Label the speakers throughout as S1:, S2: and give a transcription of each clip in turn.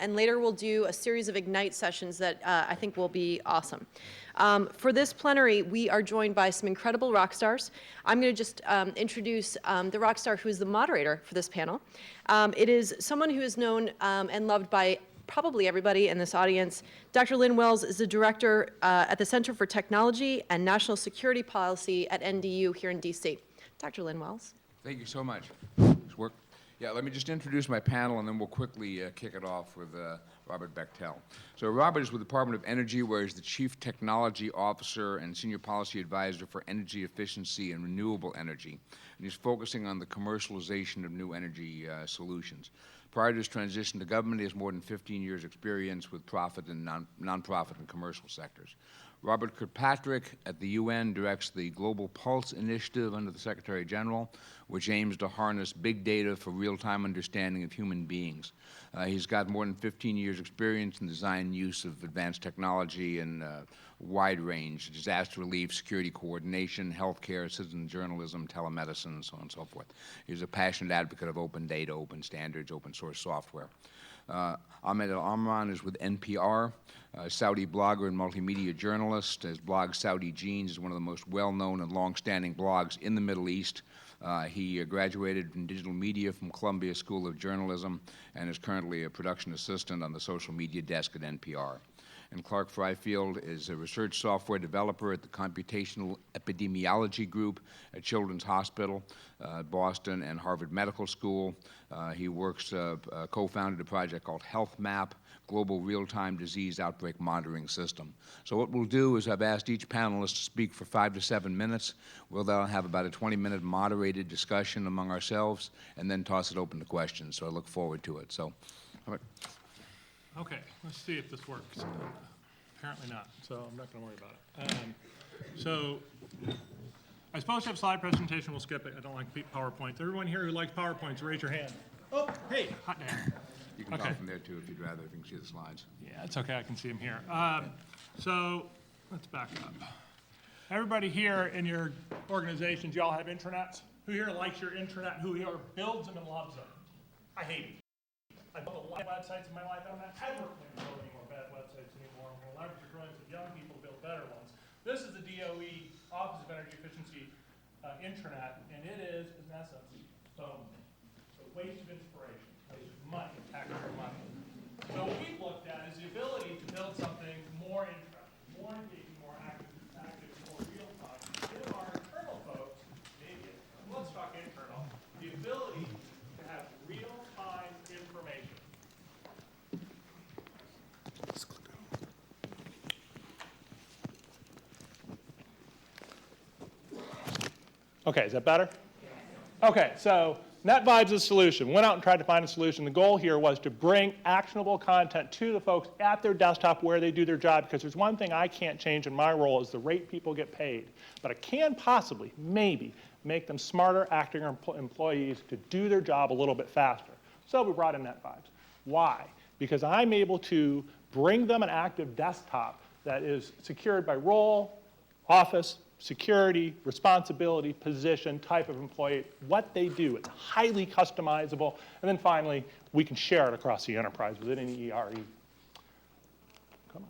S1: and later we'll do a series of Ignite sessions that I think will be awesome. For this plenary, we are joined by some incredible rock stars. I'm going to just introduce the rock star who is the moderator for this panel. It is someone who is known and loved by probably everybody in this audience. Dr. Lynn Wells is the director at the Center for Technology and National Security Policy at NDU here in DC. Dr. Lynn Wells.
S2: Thank you so much. Yeah, let me just introduce my panel, and then we'll quickly kick it off with Robert Bectel. So Robert is with the Department of Energy, where he's the Chief Technology Officer and Senior Policy Advisor for Energy Efficiency and Renewable Energy. And he's focusing on the commercialization of new energy solutions. Prior to his transition to government, he has more than 15 years' experience with profit and nonprofit and commercial sectors. Robert Kirkpatrick at the UN directs the Global Pulse Initiative under the Secretary General, which aims to harness big data for real-time understanding of human beings. He's got more than 15 years' experience in design and use of advanced technology and wide range: disaster relief, security coordination, healthcare, citizen journalism, telemedicine, and so on and so forth. He's a passionate advocate of open data, open standards, open source software. Ahmed Al Omran is with NPR, a Saudi blogger and multimedia journalist. His blog, Saudi Genes, is one of the most well-known and long-standing blogs in the Middle East. He graduated in digital media from Columbia School of Journalism and is currently a production assistant on the social media desk at NPR. And Clark Freifeld is a research software developer at the Computational Epidemiology Group at Children's Hospital, Boston, and Harvard Medical School. He co-founded a project called HealthMap, Global Real-Time Disease Outbreak Monitoring System. So what we'll do is I've asked each panelist to speak for 5 to 7 minutes. We'll then have about a 20-minute moderated discussion among ourselves and then toss it open to questions. So I look forward to it. So,
S3: okay, let's see if this works. Apparently not, so I'm not going to worry about it. So I suppose to have slide presentation, we'll skip it. I don't like PowerPoints. Everyone here who likes PowerPoints, raise your hand. Oh, hey, hot damn.
S2: You can talk from there too if you'd rather, if you can see the slides.
S3: Yeah, it's okay, I can see them here. So let's back up. Everybody here in your organizations, you all have intranets? Who here likes your intranet? Who here builds them and loves them? I hate it. I built a lot of websites in my life. I'm not ever going to build any more bad websites anymore. I'm going to leverage the brilliance of young people to build better ones. This is the DOE Office of Energy Efficiency intranet, and it is, in essence, a waste of inspiration, waste of money, taxpayer money. So what we've looked at is the ability to build something more interesting, more engaging, more active, more real time. Give our internal folks, maybe, let's talk internal, the ability to have real-time information. Okay, is that better? Okay, so NetVibes is a solution. Went out and tried to find a solution. The goal here was to bring actionable content to the folks at their desktop where they do their job, because there's one thing I can't change in my role is the rate people get paid. But I can possibly, maybe, make them smarter acting employees to do their job a little bit faster. So we brought in NetVibes. Why? Because I'm able to bring them an active desktop that is secured by role, office, security, responsibility, position, type of employee, what they do. It's highly customizable. And then finally, we can share it across the enterprise within an ERE. Come on.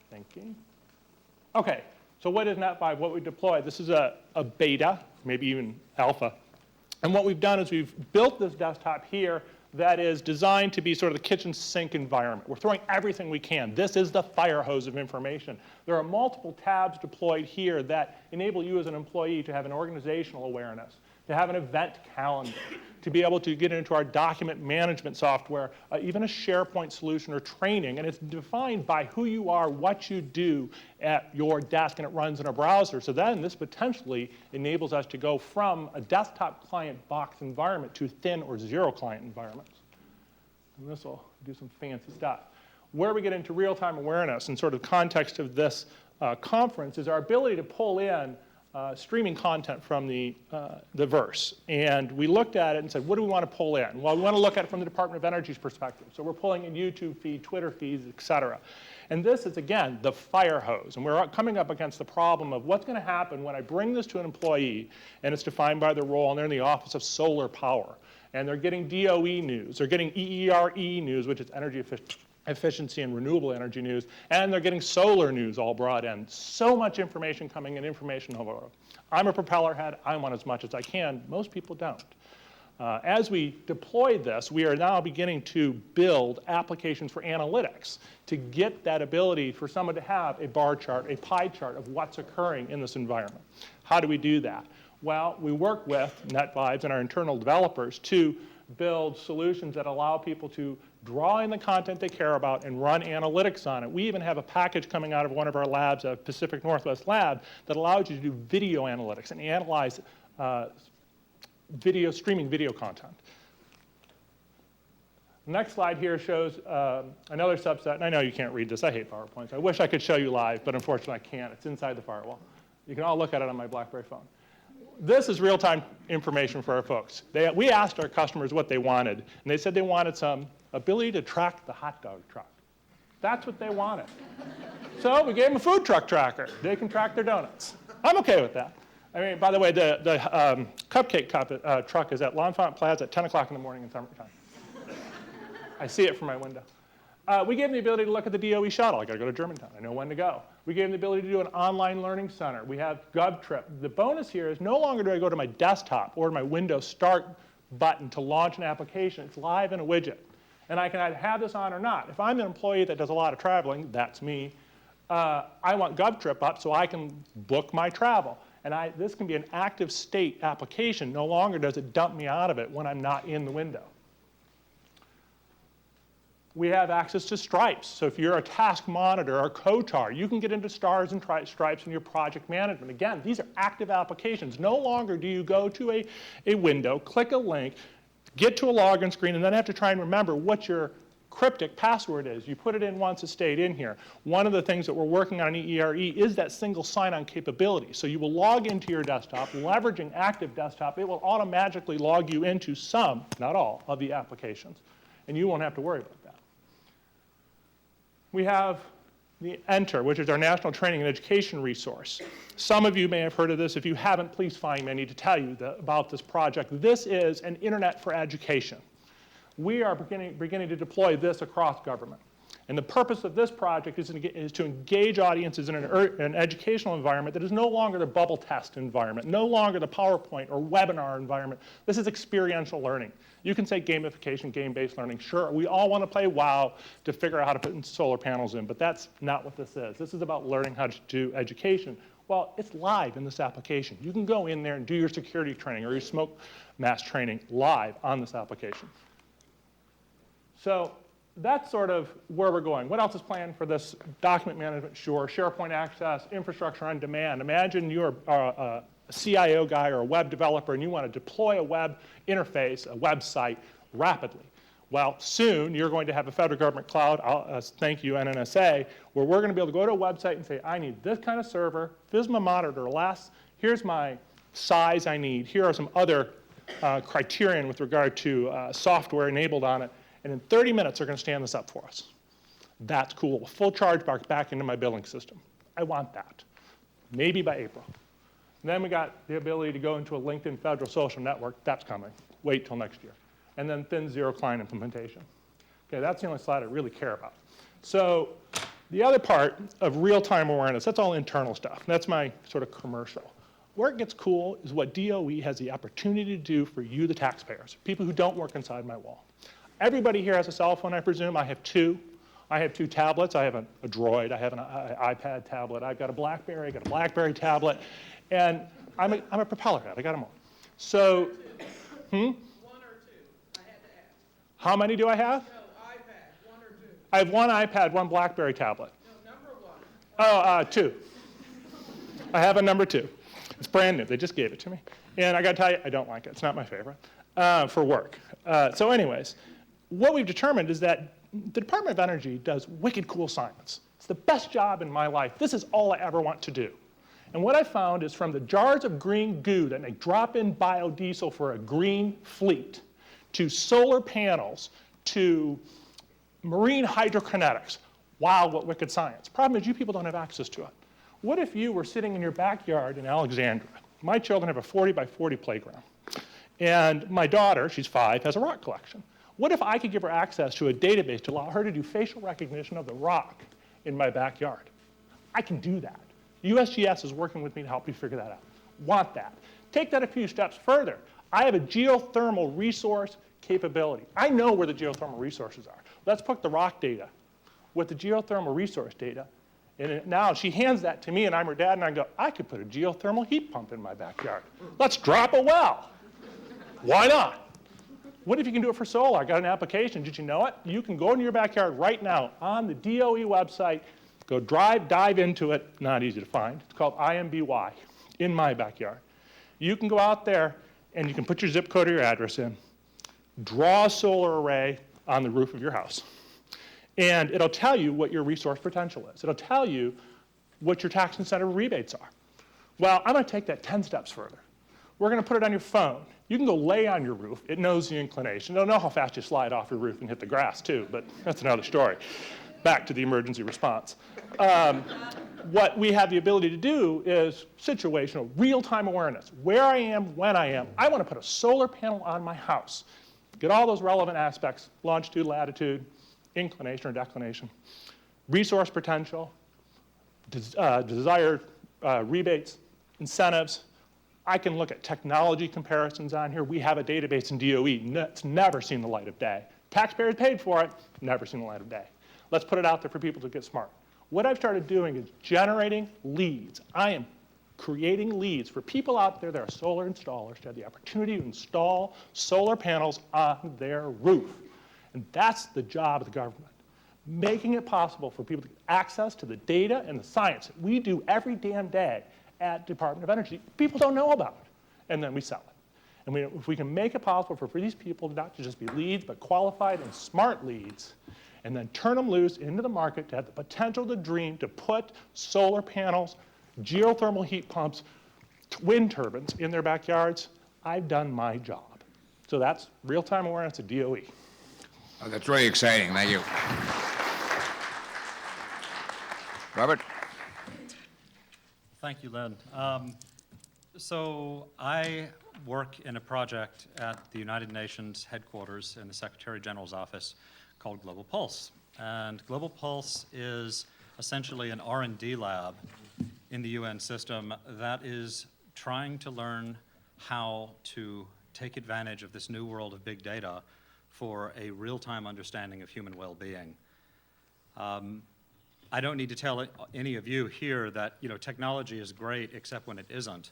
S3: Thank you. Okay, so what is NetVibe? What we deployed? This is a beta, maybe even alpha. And what we've done is we've built this desktop here that is designed to be sort of the kitchen sink environment. We're throwing everything we can. This is the fire hose of information. There are multiple tabs deployed here that enable you as an employee to have an organizational awareness, to have an event calendar, to be able to get into our document management software, even a SharePoint solution or training. And it's defined by who you are, what you do at your desk, and it runs in a browser. So then this potentially enables us to go from a desktop client box environment to thin or zero client environments. And this will do some fancy stuff. Where we get into real-time awareness and sort of context of this conference is our ability to pull in streaming content from the verse. And we looked at it and said, what do we want to pull in? Well, we want to look at it from the Department of Energy's perspective. So we're pulling in YouTube feed, Twitter feeds, et cetera. And this is, again, the fire hose. And we're coming up against the problem of what's going to happen when I bring this to an employee and it's defined by their role and they're in the office of solar power. And they're getting DOE news. They're getting EERE news, which is energy efficiency and renewable energy news. And they're getting solar news all brought in. So much information coming in, information overload. I'm a propeller head. I want as much as I can. Most people don't. As we deploy this, we are now beginning to build applications for analytics to get that ability for someone to have a bar chart, a pie chart of what's occurring in this environment. How do we do that? Well, we work with NetVibes and our internal developers to build solutions that allow people to draw in the content they care about and run analytics on it. We even have a package coming out of one of our labs, a Pacific Northwest lab, that allows you to do video analytics and analyze streaming video content. The next slide here shows another subset, and I know you can't read this. I hate PowerPoints. I wish I could show you live, but unfortunately I can't. It's inside the firewall. You can all look at it on my BlackBerry phone. This is real-time information for our folks. We asked our customers what they wanted, and they said they wanted some ability to track the hot dog truck. That's what they wanted. So we gave them a food truck tracker. They can track their donuts. I'm okay with that. I mean, by the way, the cupcake truck is at L'Enfant Plaza at 10 o'clock in the morning in summertime. I see it from my window. We gave them the ability to look at the DOE shuttle. I got to go to Germantown. I know when to go. We gave them the ability to do an online learning center. We have GovTrip. The bonus here is no longer do I go to my desktop or my Windows Start button to launch an application. It's live in a widget. And I can either have this on or not. If I'm an employee that does a lot of traveling, that's me, I want GovTrip up so I can book my travel. And this can be an active state application. No longer does it dump me out of it when I'm not in the window. We have access to stripes. So if you're a task monitor or COTAR, you can get into stars and stripes in your project management. Again, these are active applications. No longer do you go to a window, click a link, get to a login screen, and then have to try and remember what your cryptic password is. You put it in once, it stayed in here. One of the things that we're working on in EERE is that single sign-on capability. So you will log into your desktop, leveraging Active Desktop. It will automatically log you into some, not all, of the applications. And you won't have to worry about that. We have the Enter, which is our national training and education resource. Some of you may have heard of this. If you haven't, please find me. I need to tell you about this project. This is an internet for education. We are beginning to deploy this across government. And the purpose of this project is to engage audiences in an educational environment that is no longer the bubble test environment, no longer the PowerPoint or webinar environment. This is experiential learning. You can say gamification, game-based learning. Sure, we all want to play WoW to figure out how to put solar panels in, but that's not what this is. This is about learning how to do education. Well, it's live in this application. You can go in there and do your security training or your smoke mask training live on this application. So that's sort of where we're going. What else is planned for this? Document management, sure. SharePoint access, infrastructure on demand. Imagine you're a CIO guy or a web developer and you want to deploy a web interface, a website, rapidly. Well, soon you're going to have a federal government cloud, thank you NNSA, where we're going to be able to go to a website and say, I need this kind of server, FSMA monitor less, here's my size I need, here are some other criterion with regard to software enabled on it, and in 30 minutes, they're going to stand this up for us. That's cool. Full charge back into my billing system. I want that. Maybe by April. And then we got the ability to go into a LinkedIn federal social network. That's coming. Wait till next year. And then thin zero client implementation. Okay, that's the only slide I really care about. So the other part of real-time awareness, that's all internal stuff. That's my sort of commercial. Where it gets cool is what DOE has the opportunity to do for you, the taxpayers, people who don't work inside my wall. Everybody here has a cell phone, I presume. I have two. I have two tablets. I have a Droid. I have an iPad tablet. I've got a BlackBerry. I got a BlackBerry tablet. And I'm a propeller head. I got them all. So,
S4: One or two? I had to ask.
S3: How many do I have?
S4: No, iPad, one or two.
S3: I have one iPad, one BlackBerry tablet.
S4: No, number one.
S3: Oh, two. I have a number 2. It's brand new. They just gave it to me. And I got to tell you, I don't like it. It's not my favorite for work. So anyways, what we've determined is that the Department of Energy does wicked cool science. It's the best job in my life. This is all I ever want to do. And what I found is from the jars of green goo that make drop-in biodiesel for a green fleet, to solar panels, to marine hydrokinetics. Wow, what wicked science. Problem is you people don't have access to it. What if you were sitting in your backyard in Alexandria? My children have a 40 by 40 playground. And my daughter, she's 5, has a rock collection. What if I could give her access to a database to allow her to do facial recognition of the rock in my backyard? I can do that. USGS is working with me to help me figure that out. Want that. Take that a few steps further. I have a geothermal resource capability. I know where the geothermal resources are. Let's put the rock data with the geothermal resource data. And now she hands that to me, and I'm her dad, and I go, I could put a geothermal heat pump in my backyard. Let's drop a well. Why not? What if you can do it for solar? I got an application. Did you know it? You can go into your backyard right now on the DOE website, go dive into it. Not easy to find. It's called IMBY, in my backyard. You can go out there, and you can put your zip code or your address in, draw a solar array on the roof of your house. And it'll tell you what your resource potential is. It'll tell you what your tax incentive rebates are. Well, I'm going to take that 10 steps further. We're going to put it on your phone. You can go lay on your roof. It knows the inclination. It'll know how fast you slide off your roof and hit the grass, too, but that's another story. Back to the emergency response. What we have the ability to do is situational, real-time awareness. Where I am, when I am. I want to put a solar panel on my house. Get all those relevant aspects, longitude, latitude, inclination or declination, resource potential, desired rebates, incentives. I can look at technology comparisons on here. We have a database in DOE that's never seen the light of day. Taxpayers paid for it, never seen the light of day. Let's put it out there for people to get smart. What I've started doing is generating leads. I am creating leads for people out there that are solar installers to have the opportunity to install solar panels on their roof. And that's the job of the government, making it possible for people to get access to the data and the science that we do every damn day at Department of Energy. People don't know about it, and then we sell it. And if we can make it possible for these people not to just be leads, but qualified and smart leads, and then turn them loose into the market to have the potential to dream, to put solar panels, geothermal heat pumps, wind turbines in their backyards, I've done my job. So that's real-time awareness at DOE.
S2: Oh, that's really exciting. Thank you. Robert?
S5: Thank you, Len. So I work in a project at the United Nations headquarters in the Secretary General's office called Global Pulse. And Global Pulse is essentially an R&D lab in the UN system that is trying to learn how to take advantage of this new world of big data for a real-time understanding of human well-being. I don't need to tell any of you here that technology is great except when it isn't.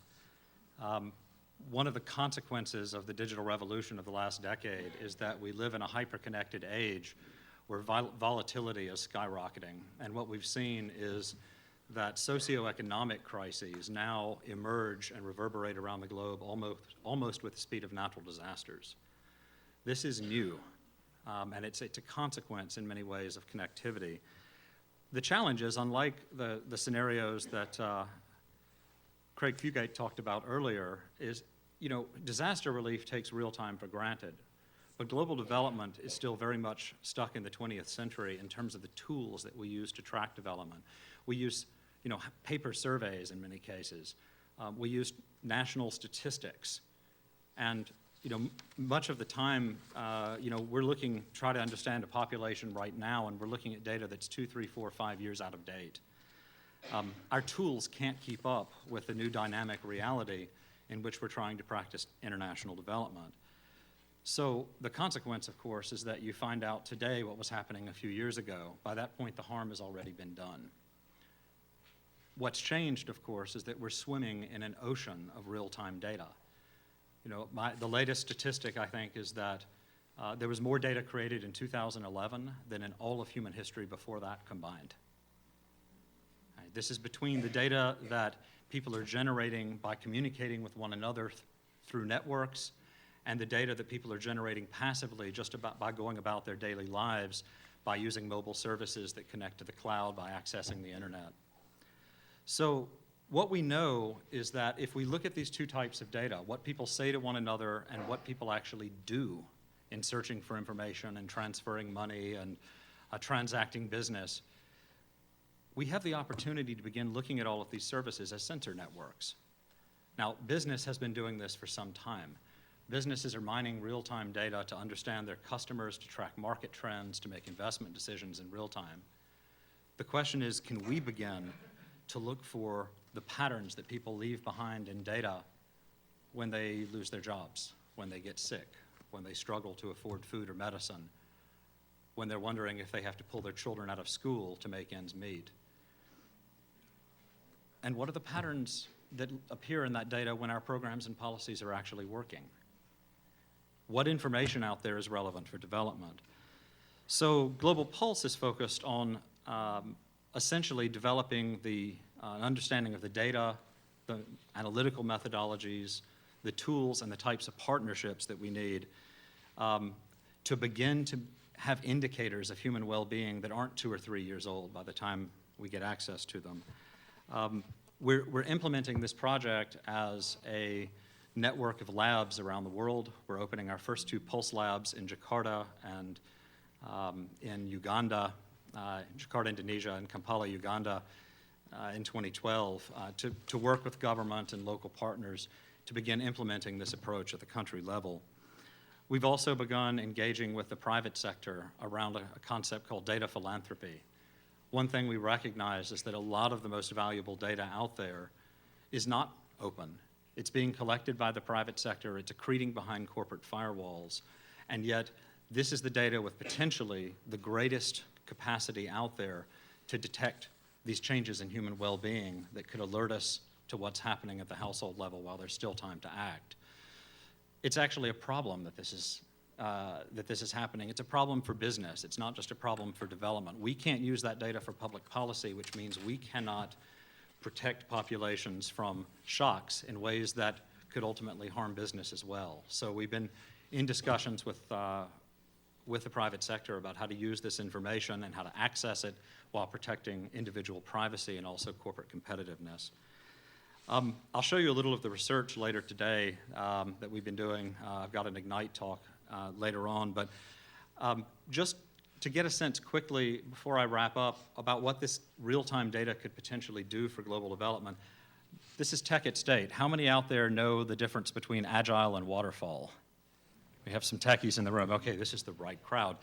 S5: One of the consequences of the digital revolution of the last decade is that we live in a hyper-connected age where volatility is skyrocketing. And what we've seen is that socioeconomic crises now emerge and reverberate around the globe almost with the speed of natural disasters. This is new, and it's a consequence in many ways of connectivity. The challenge is, unlike the scenarios that Craig Fugate talked about earlier, is disaster relief takes real time for granted, but global development is still very much stuck in the 20th century in terms of the tools that we use to track development. We use paper surveys in many cases. We use national statistics, and much of the time, we're try to understand a population right now, and we're looking at data that's 2, 3, 4, 5 years out of date. Our tools can't keep up with the new dynamic reality in which we're trying to practice international development. So the consequence, of course, is that you find out today what was happening a few years ago. By that point, the harm has already been done. What's changed, of course, is that we're swimming in an ocean of real-time data. The latest statistic, I think, is that there was more data created in 2011 than in all of human history before that combined. Right? This is between the data that people are generating by communicating with one another through networks and the data that people are generating passively just by going about their daily lives by using mobile services that connect to the cloud by accessing the internet. So what we know is that if we look at these two types of data, what people say to one another and what people actually do in searching for information and transferring money and transacting business, we have the opportunity to begin looking at all of these services as sensor networks. Now, business has been doing this for some time, Businesses are mining real-time data to understand their customers, to track market trends, to make investment decisions in real time. The question is, can we begin to look for the patterns that people leave behind in data when they lose their jobs, when they get sick, when they struggle to afford food or medicine, when they're wondering if they have to pull their children out of school to make ends meet? And what are the patterns that appear in that data when our programs and policies are actually working? What information out there is relevant for development? So Global Pulse is focused on essentially developing an understanding of the data, the analytical methodologies, the tools, and the types of partnerships that we need to begin to have indicators of human well-being that aren't 2 or 3 years old by the time we get access to them. We're implementing this project as a network of labs around the world. We're opening our first 2 Pulse labs in Jakarta and in Uganda, Jakarta, Indonesia, and Kampala, Uganda, in 2012, to work with government and local partners to begin implementing this approach at the country level. We've also begun engaging with the private sector around a concept called data philanthropy. One thing we recognize is that a lot of the most valuable data out there is not open. It's being collected by the private sector, it's accreting behind corporate firewalls, and yet this is the data with potentially the greatest capacity out there to detect these changes in human well-being that could alert us to what's happening at the household level while there's still time to act. It's actually a problem that this is happening. It's a problem for business. It's not just a problem for development. We can't use that data for public policy, which means we cannot protect populations from shocks in ways that could ultimately harm business as well. So we've been in discussions with the private sector about how to use this information and how to access it while protecting individual privacy and also corporate competitiveness. I'll show you a little of the research later today that we've been doing. I've got an Ignite talk later on, but just to get a sense quickly before I wrap up about what this real-time data could potentially do for global development. This is tech at state. How many out there know the difference between agile and waterfall? We have some techies in the room. Okay, this is the right crowd.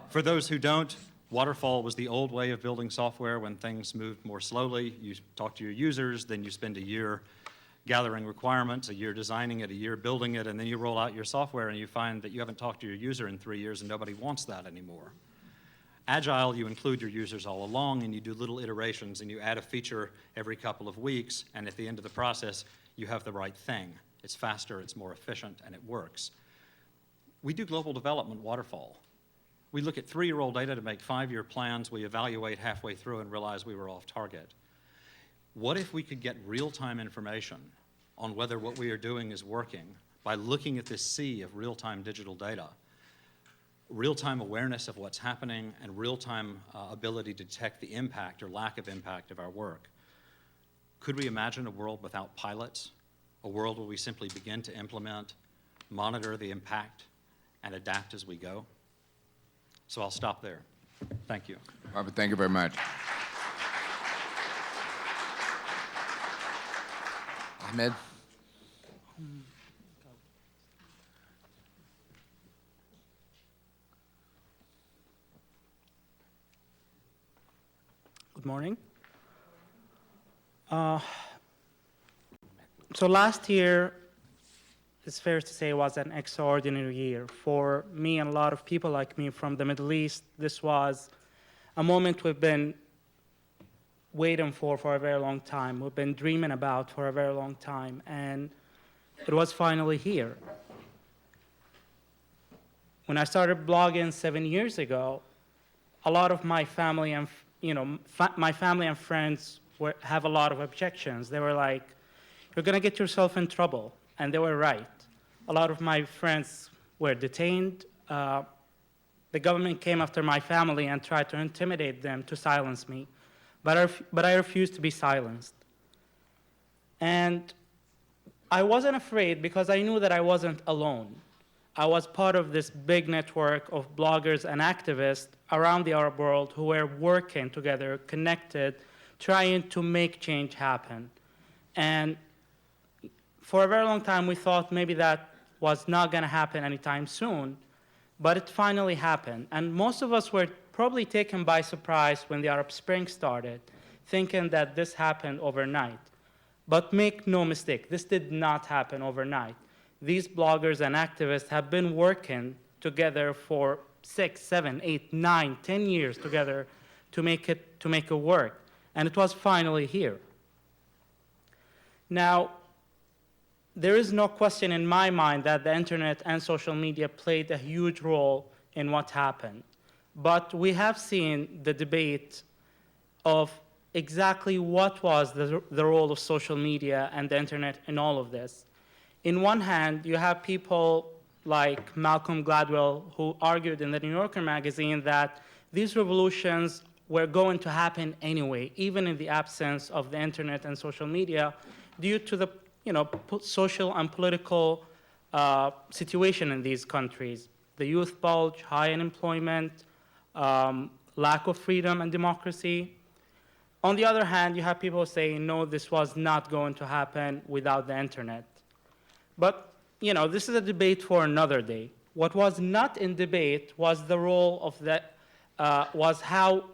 S5: For those who don't, waterfall was the old way of building software when things moved more slowly. You talk to your users, then you spend a year gathering requirements, a year designing it, a year building it, and then you roll out your software and you find that you haven't talked to your user in 3 years and nobody wants that anymore. Agile, you include your users all along and you do little iterations and you add a feature every couple of weeks, and at the end of the process, you have the right thing. It's faster, it's more efficient, and it works. We do global development waterfall. We look at 3-year-old data to make 5-year plans. We evaluate halfway through and realize we were off target. What if we could get real-time information on whether what we are doing is working by looking at this sea of real-time digital data, real-time awareness of what's happening, and real-time ability to detect the impact or lack of impact of our work? Could we imagine a world without pilots? A world where we simply begin to implement, monitor the impact, and adapt as we go? So I'll stop there. Thank you.
S2: Robert, thank you very much. Ahmed?
S6: Good morning. So last year, it's fair to say, was an extraordinary year. For me and a lot of people like me from the Middle East, this was a moment we've been waiting for a very long time. We've been dreaming about for a very long time, and it was finally here. When I started blogging 7 years ago, a lot of my family and my family and friends have a lot of objections. They were like, "You're going to get yourself in trouble," and they were right. A lot of my friends were detained. The government came after my family and tried to intimidate them to silence me. But I refused to be silenced. And I wasn't afraid because I knew that I wasn't alone. I was part of this big network of bloggers and activists around the Arab world who were working together, connected, trying to make change happen. And for a very long time, we thought maybe that was not going to happen anytime soon, but it finally happened. And most of us were probably taken by surprise when the Arab Spring started, thinking that this happened overnight. But make no mistake, this did not happen overnight. These bloggers and activists have been working together for 6, 7, 8, 9, 10 years together to make it work. And it was finally here. Now, there is no question in my mind that the internet and social media played a huge role in what happened. But we have seen the debate of exactly what was the role of social media and the internet in all of this. In one hand, you have people like Malcolm Gladwell, who argued in the New Yorker magazine that these revolutions were going to happen anyway, even in the absence of the internet and social media, due to the social and political situation in these countries. The youth bulge, high unemployment, lack of freedom and democracy. On the other hand, you have people saying, no, this was not going to happen without the internet. But, this is a debate for another day. What was not in debate was the role of was how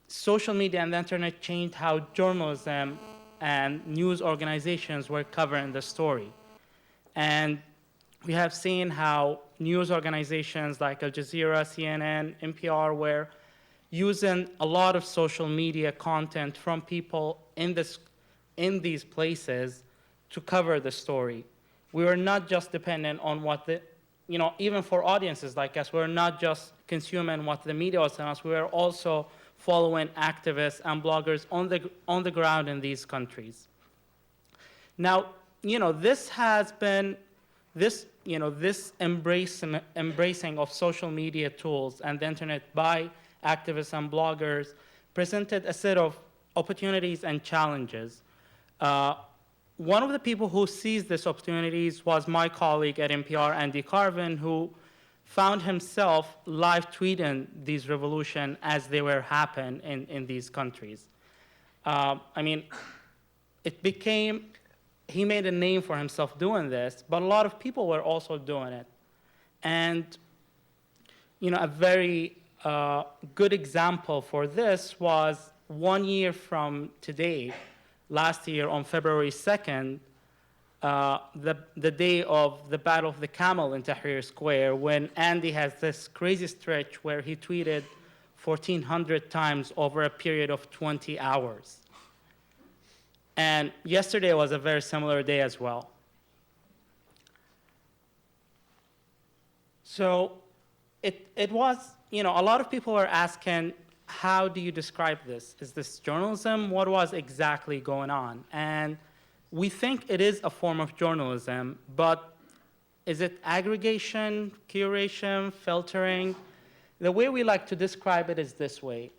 S6: social media and the internet changed how journalism and news organizations were covering the story. And we have seen how news organizations like Al Jazeera, CNN, NPR were using a lot of social media content from people in these places to cover the story. We were not just dependent on what even for audiences like us, we're not just consuming what the media was telling us, we were also following activists and bloggers on the ground in these countries. Now, this has been, this embracing of social media tools and the internet by activists and bloggers presented a set of opportunities and challenges. One of the people who seized these opportunities was my colleague at NPR, Andy Carvin, who found himself live tweeting these revolutions as they were happening in these countries. He made a name for himself doing this, but a lot of people were also doing it. And, a very good example for this was 1 year from today, last year on February 2nd, the day of the Battle of the Camel in Tahrir Square, when Andy has this crazy stretch where he tweeted 1,400 times over a period of 20 hours. And yesterday was a very similar day as well. So it was, a lot of people were asking, how do you describe this? Is this journalism? What was exactly going on? And we think it is a form of journalism, but is it aggregation, curation, filtering? The way we like to describe it is this way.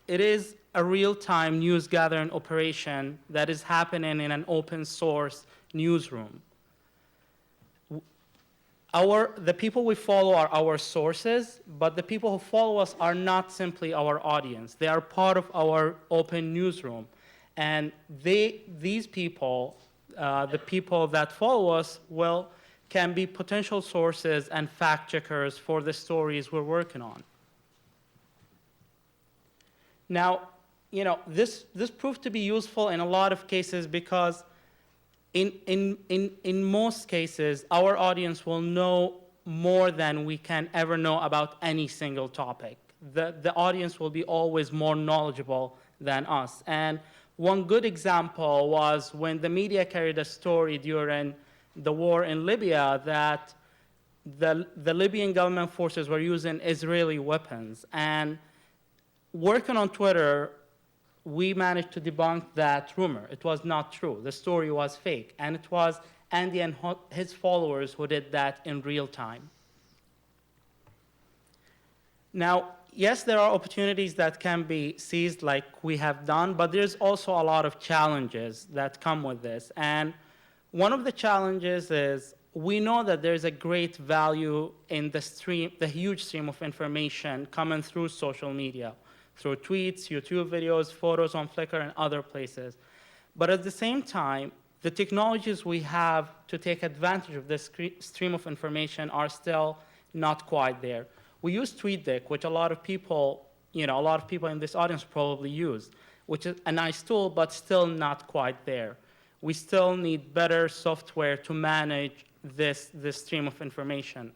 S6: It is a real-time news gathering operation that is happening in an open source newsroom. The people we follow are our sources, but the people who follow us are not simply our audience. They are part of our open newsroom. And these people, the people that follow us, can be potential sources and fact checkers for the stories we're working on. Now, this proved to be useful in a lot of cases because in most cases, our audience will know more than we can ever know about any single topic. The audience will be always more knowledgeable than us. And one good example was when the media carried a story during the war in Libya that the Libyan government forces were using Israeli weapons. And working on Twitter, we managed to debunk that rumor. It was not true. The story was fake. And it was Andy and his followers who did that in real time. Now, yes, there are opportunities that can be seized like we have done, but there's also a lot of challenges that come with this. And one of the challenges is we know that there's a great value in the huge stream of information coming through social media, through tweets, YouTube videos, photos on Flickr, and other places. But at the same time, the technologies we have to take advantage of this stream of information are still not quite there. We use TweetDeck, which a lot of people in this audience probably use, which is a nice tool, but still not quite there. We still need better software to manage this stream of information.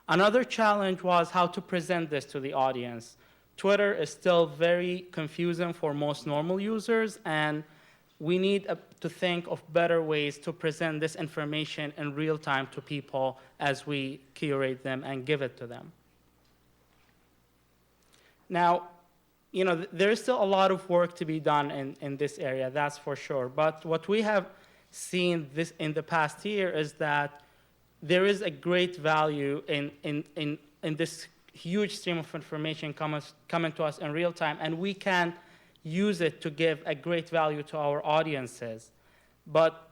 S6: Another challenge was how to present this to the audience. Twitter is still very confusing for most normal users, and we need to think of better ways to present this information in real time to people as we curate them and give it to them. Now, there is still a lot of work to be done in this area, that's for sure. But what we have seen in the past year is that there is a great value in this huge stream of information coming to us in real time, and we can use it to give a great value to our audiences. But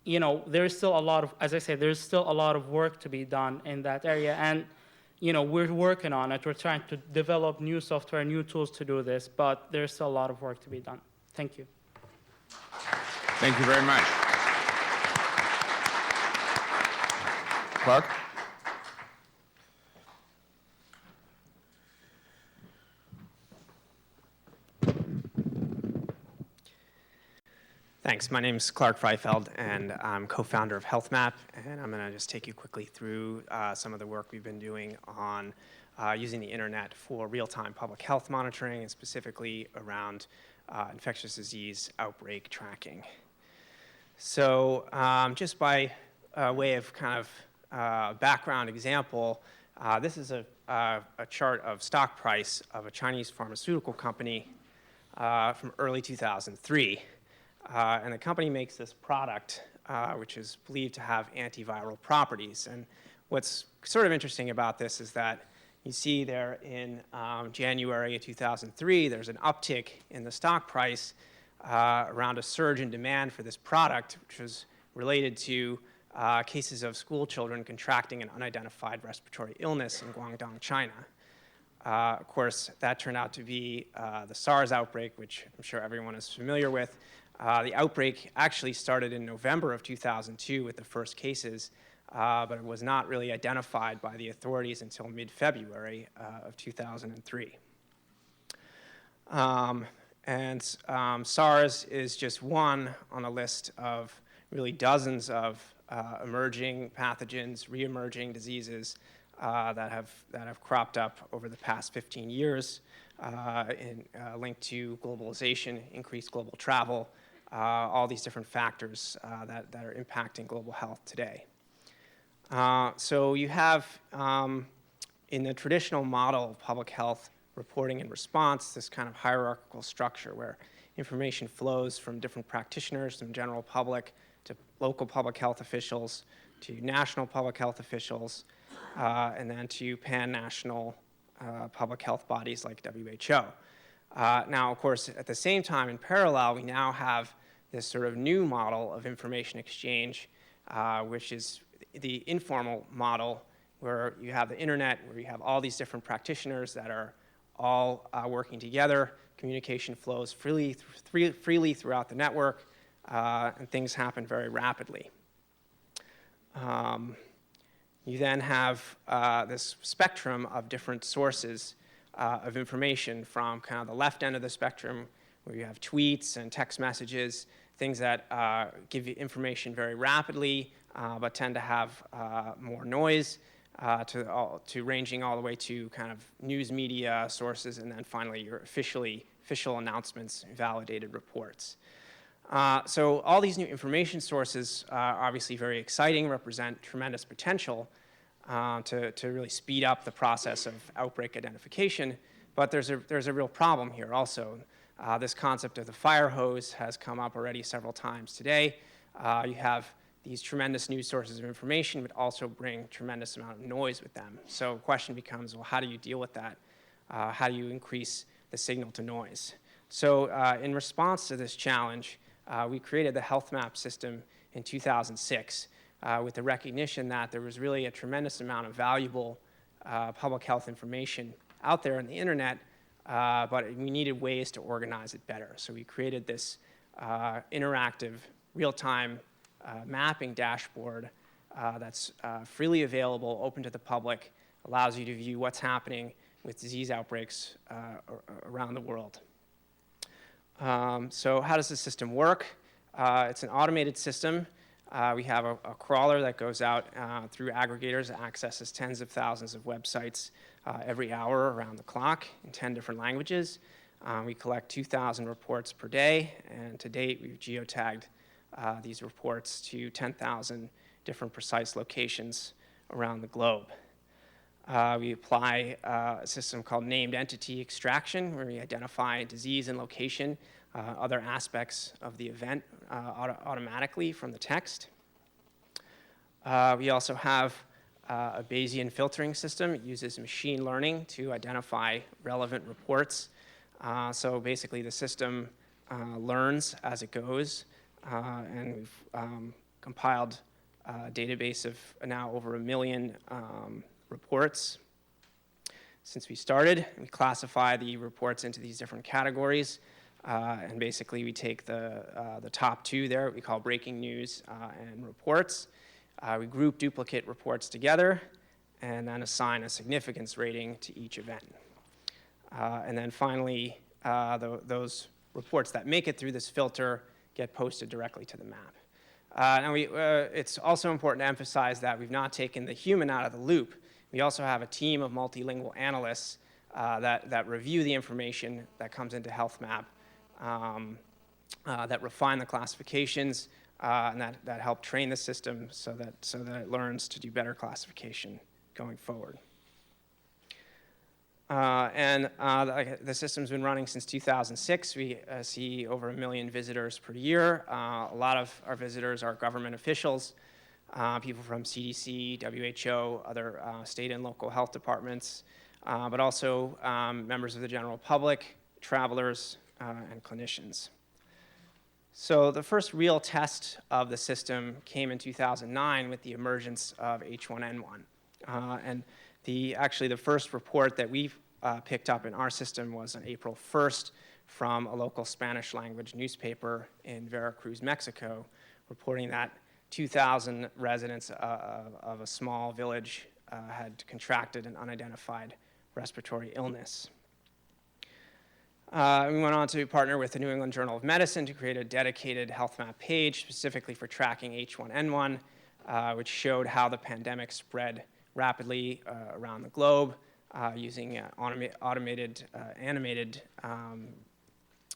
S6: there is still a lot of, as I say, there's still a lot of work to be done in that area, and we're working on it. We're trying to develop new software, new tools to do this, but there's still a lot of work to be done. Thank you.
S2: Thank you very much. Clark?
S7: Thanks. My name is Clark Freifeld, and I'm co-founder of HealthMap, and I'm going to just take you quickly through some of the work we've been doing on using the internet for real-time public health monitoring, and specifically around infectious disease outbreak tracking. So just by way of kind of background example, this is a chart of stock price of a Chinese pharmaceutical company from early 2003. And the company makes this product, which is believed to have antiviral properties. And what's sort of interesting about this is that you see there in January of 2003, there's an uptick in the stock price around a surge in demand for this product, which was related to cases of school children contracting an unidentified respiratory illness in Guangdong, China. Of course, that turned out to be the SARS outbreak, which I'm sure everyone is familiar with. The outbreak actually started in November of 2002 with the first cases, but it was not really identified by the authorities until mid-February of 2003. SARS is just one on a list of really dozens of emerging pathogens, re-emerging diseases that have cropped up over the past 15 years, linked to globalization, increased global travel, all these different factors that are impacting global health today. So you have, in the traditional model of public health reporting and response, this kind of hierarchical structure where information flows from different practitioners, from general public to local public health officials, to national public health officials, and then to pan-national public health bodies like WHO. Now, of course, at the same time, in parallel, we now have this sort of new model of information exchange, which is the informal model, where you have the internet, where you have all these different practitioners that are all working together. Communication flows freely throughout the network, and things happen very rapidly. You then have this spectrum of different sources of information from kind of the left end of the spectrum, where you have tweets and text messages, things that give you information very rapidly, but tend to have more noise, to ranging all the way to kind of news media sources, and then finally your official announcements and validated reports. So all these new information sources are obviously very exciting, represent tremendous potential to really speed up the process of outbreak identification, but there's a real problem here also. This concept of the fire hose has come up already several times today. You have these tremendous news sources of information, but also bring tremendous amount of noise with them. So the question becomes, well, how do you deal with that? How do you increase the signal to noise? So in response to this challenge, we created the HealthMap system in 2006 with the recognition that there was really a tremendous amount of valuable public health information out there on the internet, but we needed ways to organize it better. So we created this interactive real-time mapping dashboard that's freely available, open to the public, allows you to view what's happening with disease outbreaks around the world. So how does the system work? It's an automated system. We have a crawler that goes out through aggregators that accesses tens of thousands of websites every hour around the clock in 10 different languages. We collect 2,000 reports per day, and to date we've geotagged these reports to 10,000 different precise locations around the globe. We apply a system called named entity extraction, where we identify disease and location, other aspects of the event automatically from the text. We also have a Bayesian filtering system. It uses machine learning to identify relevant reports. So basically the system learns as it goes, and we've compiled a database of now over 1 million reports since we started. We classify the reports into these different categories, and basically we take the top two there, what we call breaking news and reports. We group duplicate reports together and then assign a significance rating to each event. And then finally, those reports that make it through this filter get posted directly to the map. Now it's also important to emphasize that we've not taken the human out of the loop. We also have a team of multilingual analysts that review the information that comes into HealthMap, that refine the classifications, and that help train the system so that it learns to do better classification going forward. The system's been running since 2006. We see over 1 million visitors per year. A lot of our visitors are government officials, people from CDC, WHO, other state and local health departments, but also members of the general public, travelers, and clinicians. So the first real test of the system came in 2009 with the emergence of H1N1. And actually the first report that we picked up in our system was on April 1st from a local Spanish language newspaper in Veracruz, Mexico, reporting that 2,000 residents of a small village had contracted an unidentified respiratory illness. We went on to partner with the New England Journal of Medicine to create a dedicated HealthMap page specifically for tracking H1N1, which showed how the pandemic spread rapidly around the globe using automated animated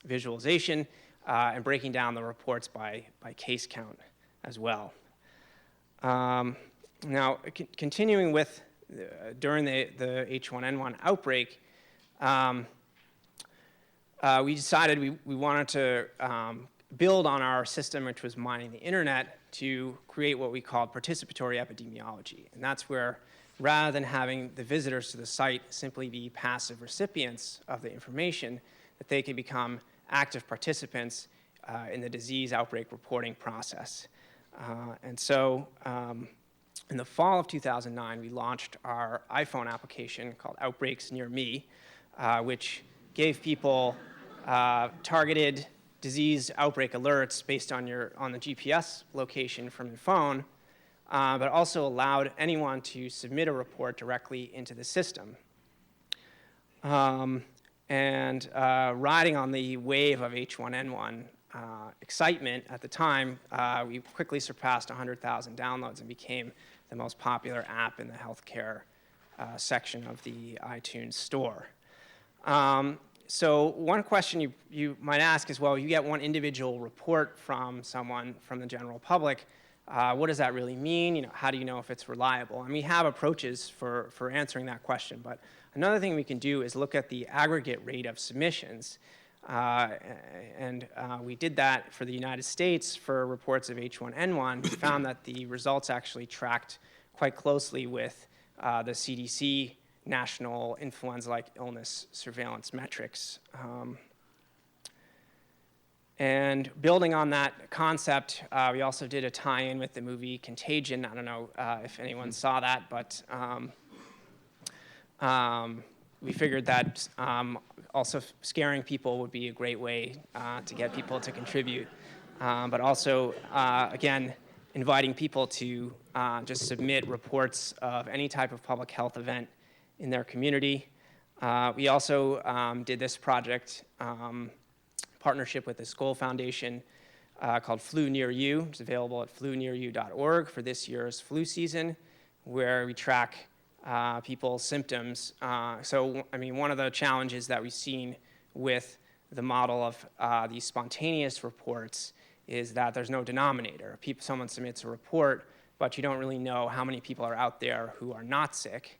S7: visualization and breaking down the reports by case count as well. Now, continuing with during the H1N1 outbreak, we decided we wanted to build on our system, which was mining the internet, to create what we called participatory epidemiology. And that's where, rather than having the visitors to the site simply be passive recipients of the information, that they could become active participants in the disease outbreak reporting process. And so in the fall of 2009, we launched our iPhone application called Outbreaks Near Me, which gave people targeted disease outbreak alerts based on the GPS location from your phone, but also allowed anyone to submit a report directly into the system. Riding on the wave of H1N1 excitement at the time, we quickly surpassed 100,000 downloads and became the most popular app in the healthcare section of the iTunes store. So one question you might ask is, well, you get one individual report from someone from the general public. What does that really mean? You know, how do you know if it's reliable? And we have approaches for answering that question. But another thing we can do is look at the aggregate rate of submissions. We did that for the United States for reports of H1N1. We found that the results actually tracked quite closely with the CDC national influenza-like illness surveillance metrics. And building on that concept, we also did a tie-in with the movie Contagion. I don't know if anyone saw that, but we figured that also scaring people would be a great way to get people to contribute. but also, again, inviting people to just submit reports of any type of public health event in their community. We also did this project, partnership with the Skoll Foundation, called Flu Near You. It's available at flunearyou.org for this year's flu season, where we track people's symptoms. So, I mean, one of the challenges that we've seen with the model of these spontaneous reports is that there's no denominator. Someone submits a report, but you don't really know how many people are out there who are not sick.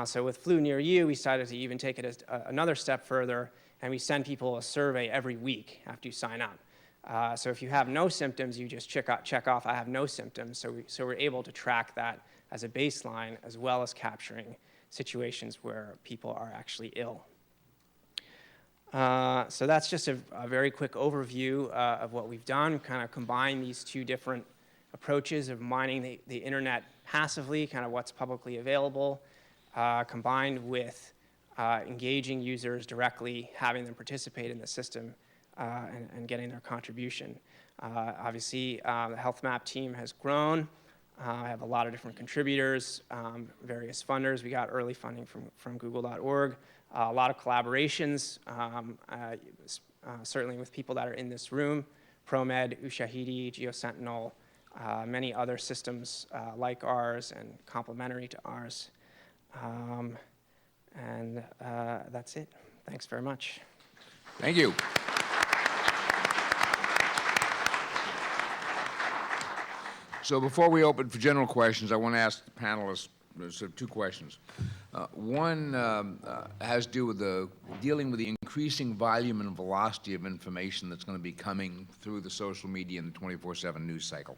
S7: So with Flu Near You, we decided to even take it another step further, and we send people a survey every week after you sign up. So if you have no symptoms, you just check off, I have no symptoms. So we're able to track that as a baseline, as well as capturing situations where people are actually ill. So that's just a very quick overview of what we've done, kind of combine these two different approaches of mining the internet passively, kind of what's publicly available, combined with engaging users directly, having them participate in the system, and getting their contribution. Obviously, the HealthMap team has grown. I have a lot of different contributors, various funders. We got early funding from google.org, a lot of collaborations, certainly with people that are in this room, ProMed, Ushahidi, GeoSentinel, many other systems like ours and complementary to ours. And that's it. Thanks very much.
S2: Thank you. So before we open for general questions, I want to ask the panelists sort of two questions. One has to do with dealing with the increasing volume and velocity of information that's going to be coming through the social media and the 24/7 news cycle.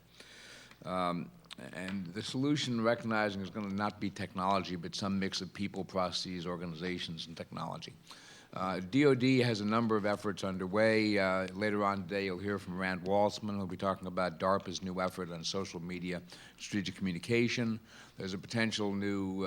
S2: And the solution, recognizing, is going to not be technology, but some mix of people, processes, organizations, and technology. DoD has a number of efforts underway. Later on today, you'll hear from Rand Waltzman, who'll be talking about DARPA's new effort on social media strategic communication. There's a potential new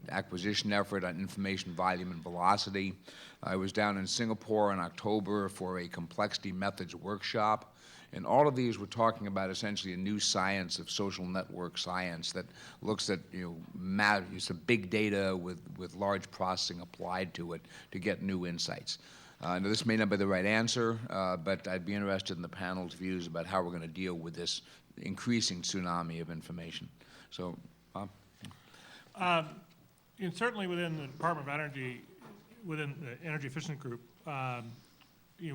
S2: acquisition effort on information volume and velocity. I was down in Singapore in October for a complexity methods workshop. And all of these, we're talking about essentially a new science of social network science that looks at, use of big data with large processing applied to it to get new insights. Now, this may not be the right answer, but I'd be interested in the panel's views about how we're going to deal with this increasing tsunami of information. So, Bob?
S3: And certainly within the Department of Energy, within the Energy Efficiency Group,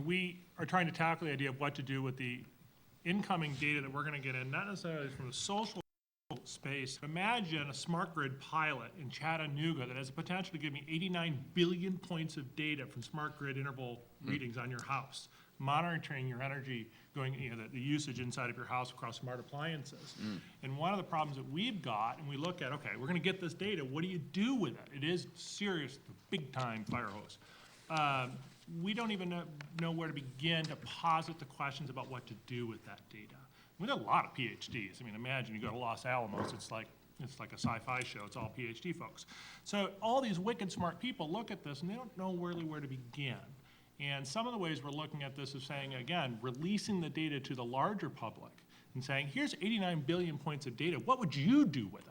S3: we are trying to tackle the idea of what to do with the incoming data that we're going to get in, not necessarily from the social space. Imagine a smart grid pilot in Chattanooga that has the potential to give me 89 billion points of data from smart grid interval readings on your house, monitoring your energy, the usage inside of your house across smart appliances. And one of the problems that we've got, and we look at, okay, we're going to get this data, what do you do with it? It is serious, big time fire hose. We don't even know where to begin to posit the questions about what to do with that data. We have a lot of PhDs. I mean, imagine you go to Los Alamos, it's like a sci-fi show, it's all PhD folks. So all these wicked smart people look at this and they don't know really where to begin. And some of the ways we're looking at this is saying, again, releasing the data to the larger public and saying, here's 89 billion points of data, what would you do with it?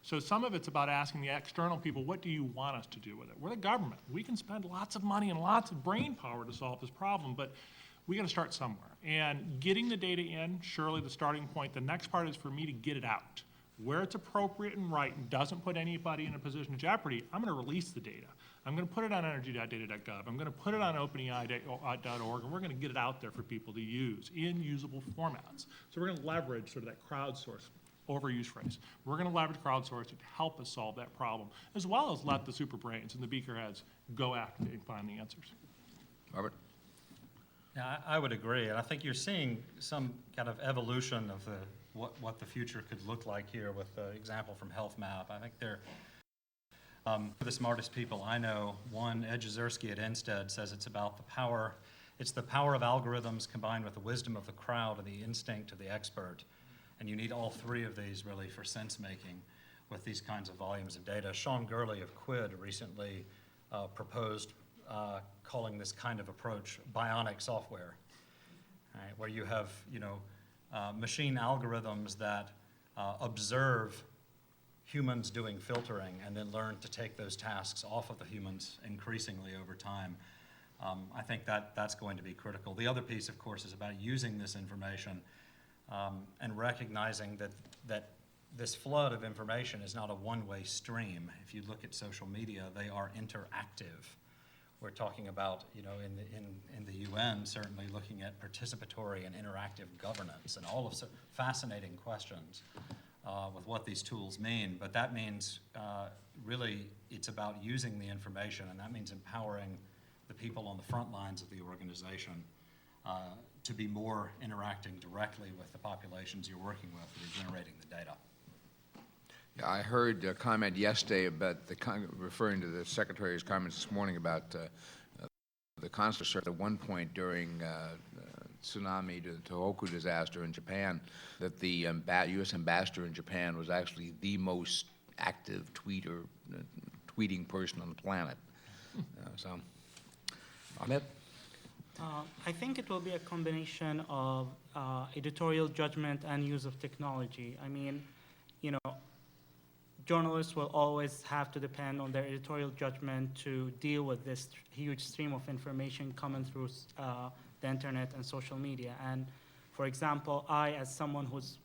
S3: So some of it's about asking the external people, what do you want us to do with it? We're the government. We can spend lots of money and lots of brain power to solve this problem, but we got to start somewhere. And getting the data in, surely the starting point. The next part is for me to get it out. Where it's appropriate and right and doesn't put anybody in a position of jeopardy, I'm going to release the data. I'm going to put it on energy.data.gov. I'm going to put it on openai.org, and we're going to get it out there for people to use in usable formats. So we're going to leverage sort of that crowdsource. Overuse phrase. We're going to leverage crowdsourcing to help us solve that problem, as well as let the super brains and the beaker heads go after it and find the answers.
S2: Robert?
S5: Yeah, I would agree. And I think you're seeing some kind of evolution of what the future could look like here with the example from HealthMap. I think they're the smartest people I know. One, Ed Jezierski at Instead says it's about the power of algorithms combined with the wisdom of the crowd and the instinct of the expert. And you need all three of these really for sense making with these kinds of volumes of data. Sean Gurley of Quid recently proposed calling this kind of approach bionic software. right, where you have, machine algorithms that observe humans doing filtering and then learn to take those tasks off of the humans increasingly over time. I think that's going to be critical. The other piece, of course, is about using this information and recognizing that this flood of information is not a one-way stream. If you look at social media, they are interactive. We're talking about, in the UN, certainly looking at participatory and interactive governance and all of fascinating questions with what these tools mean. But that means really it's about using the information, and that means empowering the people on the front lines of the organization to be more interacting directly with the populations you're working with that are generating the data.
S2: Yeah, I heard a comment yesterday about referring to the Secretary's comments this morning about the consular service at one point during tsunami to Tohoku disaster in Japan, that the U.S. ambassador in Japan was actually the most active tweeting person on the planet. So, Ahmed?
S6: I think it will be a combination of editorial judgment and use of technology. I mean, journalists will always have to depend on their editorial judgment to deal with this huge stream of information coming through the internet and social media. And for example, I, as someone who's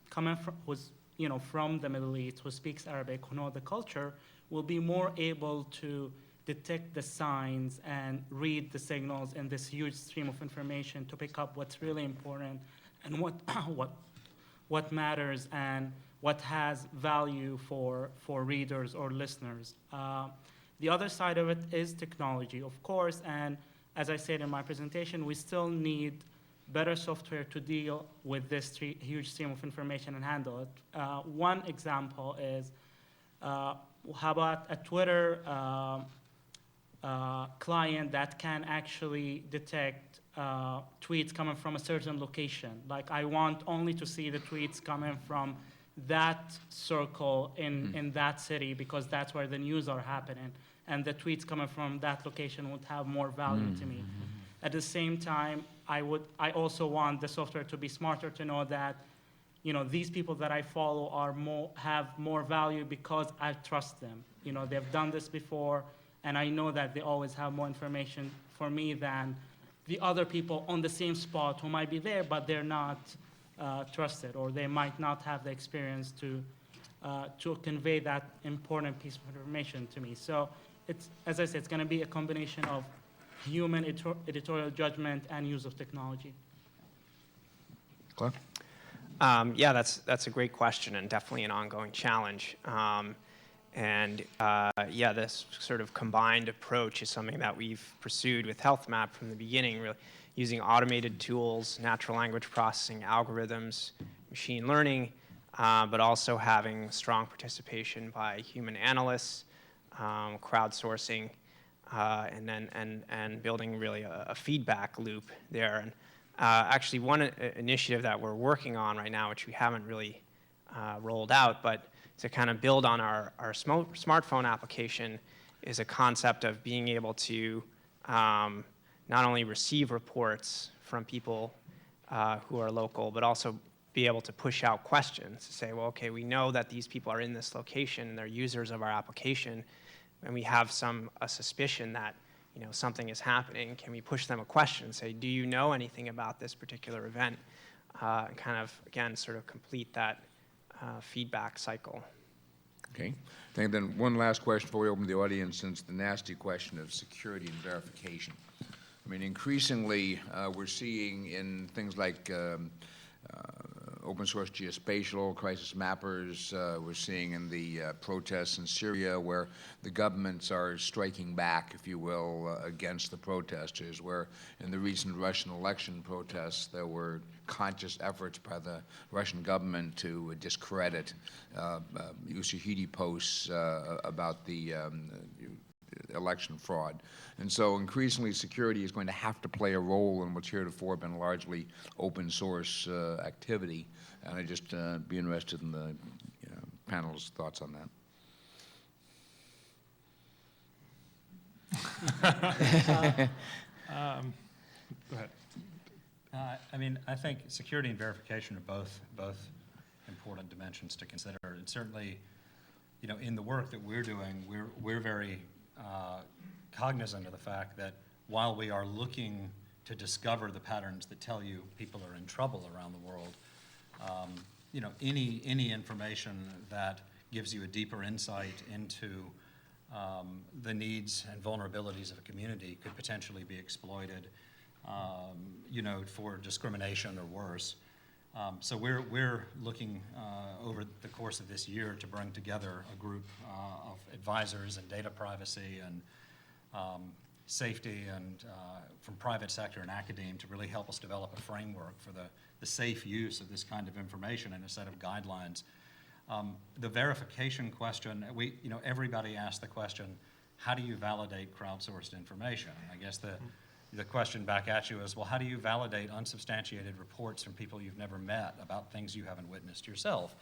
S6: from the Middle East, who speaks Arabic, who know the culture, will be more able to detect the signs and read the signals in this huge stream of information to pick up what's really important and what matters and what has value for readers or listeners. The other side of it is technology, of course, and as I said in my presentation, we still need better software to deal with this huge stream of information and handle it. One example is, how about a Twitter client that can actually detect tweets coming from a certain location. Like, I want only to see the tweets coming from that circle in that city because that's where the news are happening, and the tweets coming from that location would have more value to me. At the same time, I also want the software to be smarter to know that these people that I follow have more value because I trust them. They've done this before, and I know that they always have more information for me than the other people on the same spot who might be there, but they're not trusted, or they might not have the experience to convey that important piece of information to me. So it's, as I said, it's going to be a combination of human editorial judgment and use of technology.
S2: Clark?
S7: Yeah, that's a great question and definitely an ongoing challenge. Yeah, this sort of combined approach is something that we've pursued with HealthMap from the beginning, really using automated tools, natural language processing, algorithms, machine learning, but also having strong participation by human analysts, crowdsourcing, and building really a feedback loop there. And actually, one initiative that we're working on right now, which we haven't really rolled out, but to kind of build on our smartphone application, is a concept of being able to not only receive reports from people who are local, but also be able to push out questions to say, well, okay, we know that these people are in this location and they're users of our application, and we have a suspicion that something is happening. Can we push them a question and say, do you know anything about this particular event? And kind of, again, sort of complete that feedback cycle.
S2: Okay. I think then one last question before we open the audience, since the nasty question of security and verification. I mean, increasingly, we're seeing in things like open source geospatial, crisis mappers, we're seeing in the protests in Syria where the governments are striking back, if you will, against the protesters, where in the recent Russian election protests there were conscious efforts by the Russian government to discredit Ushahidi posts about the election fraud. And so increasingly security is going to have to play a role in what's heretofore been largely open source activity. And I'd just be interested in the panel's thoughts on that.
S3: Go ahead.
S5: I mean, I think security and verification are both important dimensions to consider. And certainly, you know, in the work that we're doing, we're very cognizant of the fact that while we are looking to discover the patterns that tell you people are in trouble around the world, you know, any information that gives you a deeper insight into the needs and vulnerabilities of a community could potentially be exploited, you know, for discrimination or worse. So we're looking over the course of this year to bring together a group of advisors in data privacy and safety and from private sector and academe to really help us develop a framework for the safe use of this kind of information and a set of guidelines. The verification question, you know, everybody asked the question, how do you validate crowdsourced information? I guess the question back at you is, well, how do you validate unsubstantiated reports from people you've never met about things you haven't witnessed yourself?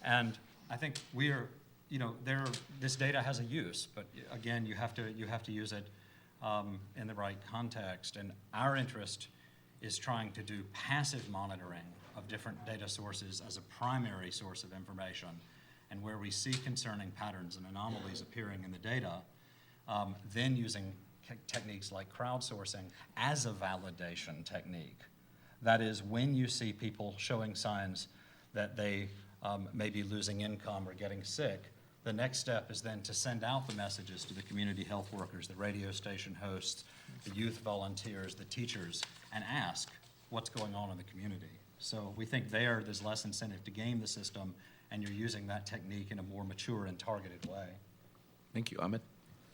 S5: And I think you know, this data has a use, but again, you have to use it in the right context. And our interest is trying to do passive monitoring of different data sources as a primary source of information, and where we see concerning patterns and anomalies appearing in the data, then using techniques like crowdsourcing as a validation technique. That is, when you see people showing signs that they may be losing income or getting sick, the next step is then to send out the messages to the community health workers, the radio station hosts, the youth volunteers, the teachers, and ask what's going on in the community. So we think there's less incentive to game the system, and you're using that technique in a more mature and targeted way.
S2: Thank you. Ahmed?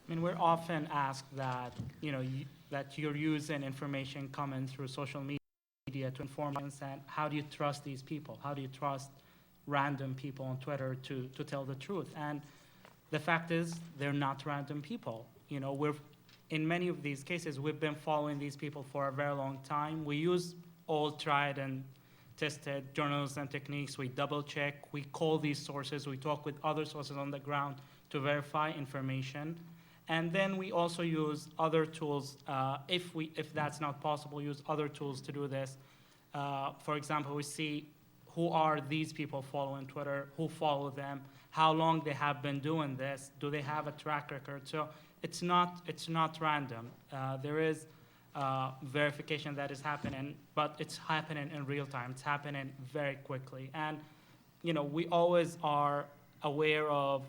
S6: I mean, we're often asked that, you know, that you're using information coming through social media to inform us, and how do you trust these people? How do you trust random people on Twitter to tell the truth? And the fact is, they're not random people. You know, in many of these cases, we've been following these people for a very long time. We use all tried and tested journalism techniques. We double check, we call these sources, we talk with other sources on the ground to verify information. And then we also use other tools, if that's not possible, use other tools to do this. For example, we see who are these people following Twitter, who follow them, how long they have been doing this, do they have a track record? So it's not random. There is verification that is happening, but it's happening in real time. It's happening very quickly. And, you know, we always are aware of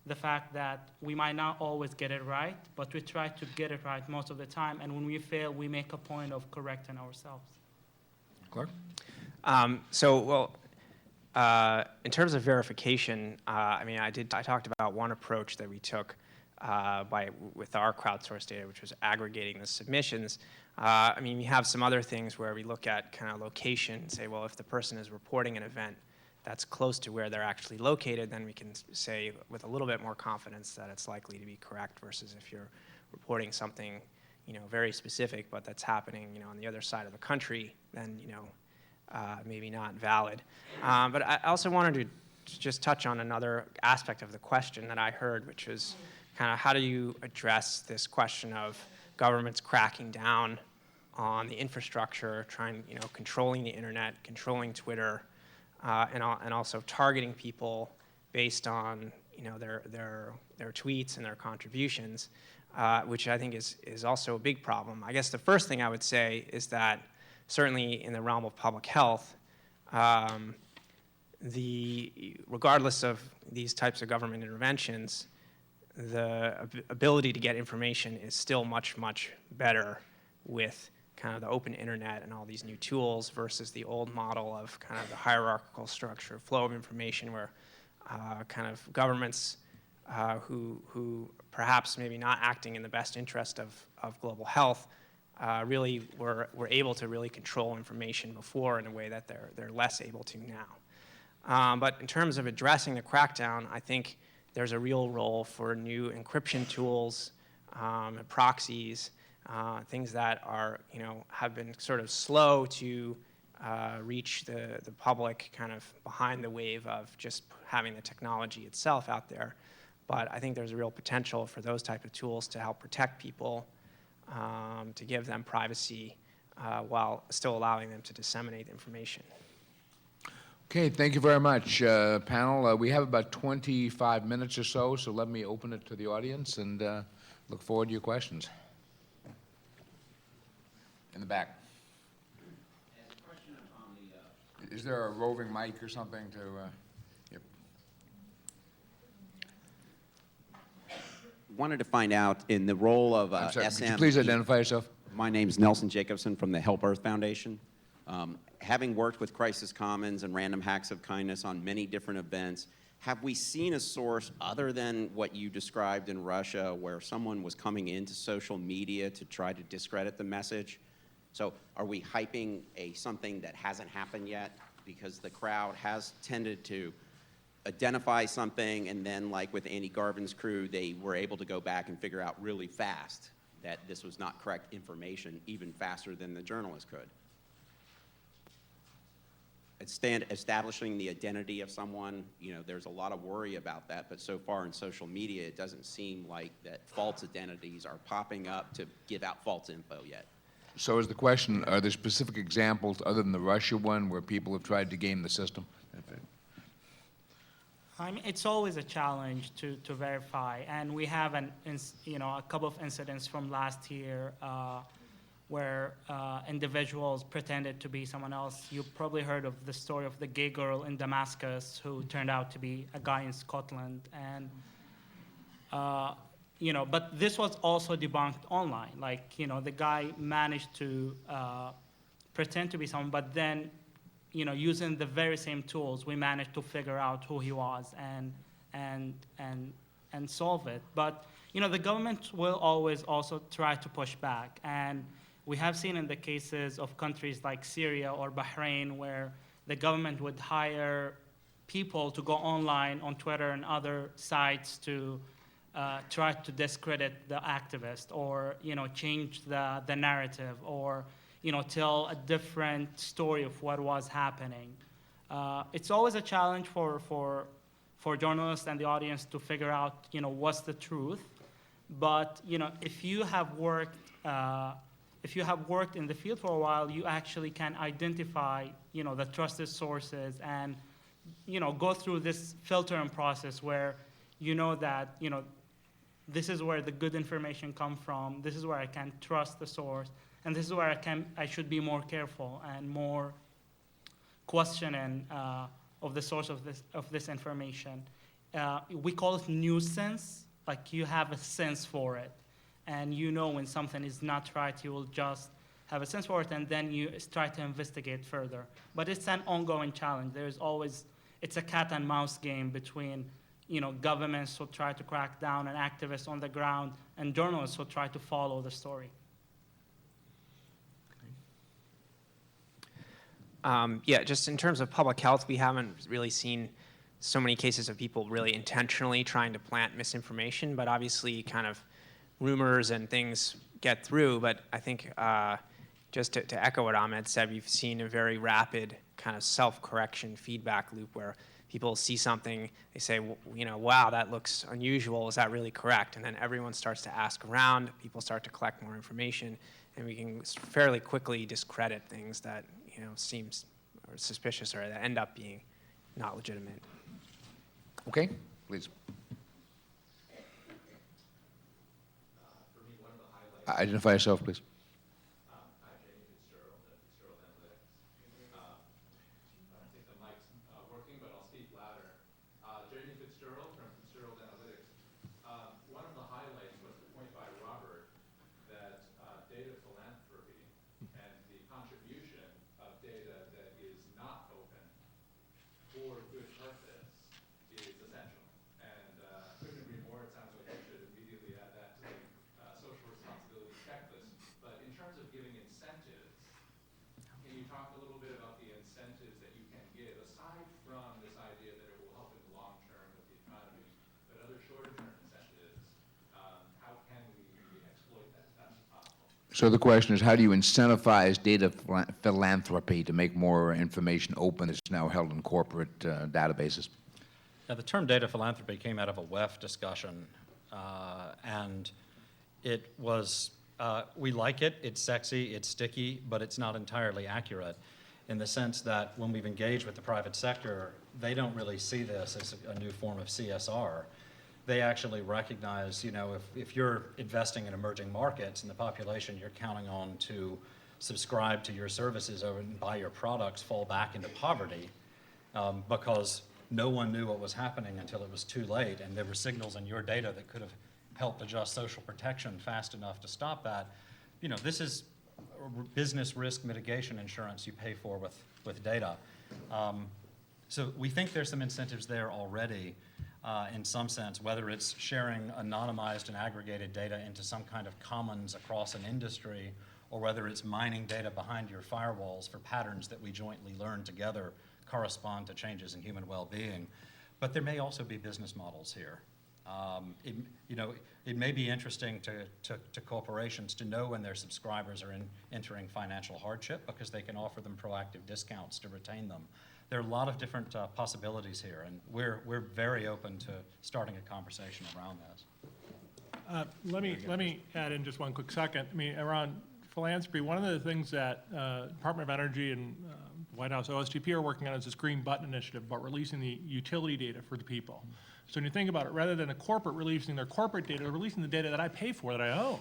S6: the fact that we might not always get it right, but we try to get it right most of the time. And when we fail, we make a point of correcting ourselves.
S2: Clark?
S7: In terms of verification, I mean, I talked about one approach that we took with our crowdsourced data, which was aggregating the submissions. I mean, we have some other things where we look at kind of location and say, well, if the person is reporting an event that's close to where they're actually located, then we can say with a little bit more confidence that it's likely to be correct, versus if you're reporting something, you know, very specific, but that's happening, you know, on the other side of the country, then, you know, maybe not valid. But I also wanted to just touch on another aspect of the question that I heard, which is kind of how do you address this question of governments cracking down on the infrastructure, controlling the internet, controlling Twitter, and also targeting people based on, you know, their tweets and their contributions, which I think is also a big problem. I guess the first thing I would say is that certainly in the realm of public health, regardless of these types of government interventions, the ability to get information is still much, much better with kind of the open internet and all these new tools versus the old model of kind of the hierarchical structure, flow of information, where kind of governments who perhaps maybe not acting in the best interest of global health really were able to really control information before in a way that they're less able to now. But in terms of addressing the crackdown, I think there's a real role for new encryption tools, and proxies, things that are, you know, have been sort of slow to reach the public kind of behind the wave of just having the technology itself out there. But I think there's a real potential for those type of tools to help protect people, to give them privacy, while still allowing them to disseminate information.
S2: Okay, thank you very much, panel. We have about 25 minutes or so, so let me open it to the audience and look forward to your questions. In the back. Is there a roving mic or something to? Yep.
S8: Wanted to find out in the role of
S2: I'm sorry,
S8: SM.
S2: could you please identify yourself?
S8: My name's Nelson Jacobson from the Help Earth Foundation. Having worked with Crisis Commons and Random Acts of Kindness on many different events, have we seen a source other than what you described in Russia where someone was coming into social media to try to discredit the message? So are we hyping something that hasn't happened yet because the crowd has tended to identify something, and then like with Andy Garvin's crew, they were able to go back and figure out really fast that this was not correct information, even faster than the journalist could? Establishing the identity of someone, you know, there's a lot of worry about that, but so far in social media, it doesn't seem like that false identities are popping up to give out false info yet.
S2: So is the question, are there specific examples other than the Russia one where people have tried to game the system?
S6: I mean, it's always a challenge to verify, and we have a couple of incidents from last year where individuals pretended to be someone else. You probably heard of the story of the gay girl in Damascus who turned out to be a guy in Scotland, and but this was also debunked online. Like, the guy managed to pretend to be someone, but then, using the very same tools, we managed to figure out who he was and solve it. But, the government will always also try to push back. And we have seen in the cases of countries like Syria or Bahrain where the government would hire people to go online on Twitter and other sites to try to discredit the activist or, change the narrative or, tell a different story of what was happening. It's always a challenge for journalists and the audience to figure out, what's the truth. But, if you have worked in the field for a while, you actually can identify, the trusted sources and, go through this filtering process where you know that, this is where the good information comes from, this is where I can trust the source, and this is where I should be more careful and more questioning of the source of this information. We call it news sense, like you have a sense for it. And when something is not right, you will just have a sense for it, and then you try to investigate further. But it's an ongoing challenge. It's a cat and mouse game between, governments who try to crack down on activists on the ground and journalists who try to follow the story.
S7: Just in terms of public health, we haven't really seen so many cases of people really intentionally trying to plant misinformation, but obviously kind of rumors and things get through. But I think just to echo what Ahmed said, we've seen a very rapid kind of self-correction feedback loop where people see something, they say, wow, that looks unusual, is that really correct? And then everyone starts to ask around, people start to collect more information, and we can fairly quickly discredit things that seems or suspicious or that end up being not legitimate.
S2: Okay, please. Identify yourself, please. So the question is, how do you incentivize data philanthropy to make more information open that's now held in corporate databases?
S5: Yeah, the term data philanthropy came out of a WEF discussion, and it was We like it, it's sexy, it's sticky, but it's not entirely accurate in the sense that when we've engaged with the private sector, they don't really see this as a new form of CSR. They actually recognize, if you're investing in emerging markets and the population you're counting on to subscribe to your services and buy your products fall back into poverty because no one knew what was happening until it was too late, and there were signals in your data that could have helped adjust social protection fast enough to stop that. This is business risk mitigation insurance you pay for with data. So we think there's some incentives there already in some sense, whether it's sharing anonymized and aggregated data into some kind of commons across an industry, or whether it's mining data behind your firewalls for patterns that we jointly learn together correspond to changes in human well-being. But there may also be business models here. It may be interesting to corporations to know when their subscribers are entering financial hardship because they can offer them proactive discounts to retain them. There are a lot of different possibilities here, and we're very open to starting a conversation around this.
S3: Let me add in just one quick second. Around philanthropy, one of the things that Department of Energy and White House OSTP are working on is this green button initiative about releasing the utility data for the people. So when you think about it, rather than a corporate releasing their corporate data, they're releasing the data that I pay for, that I own.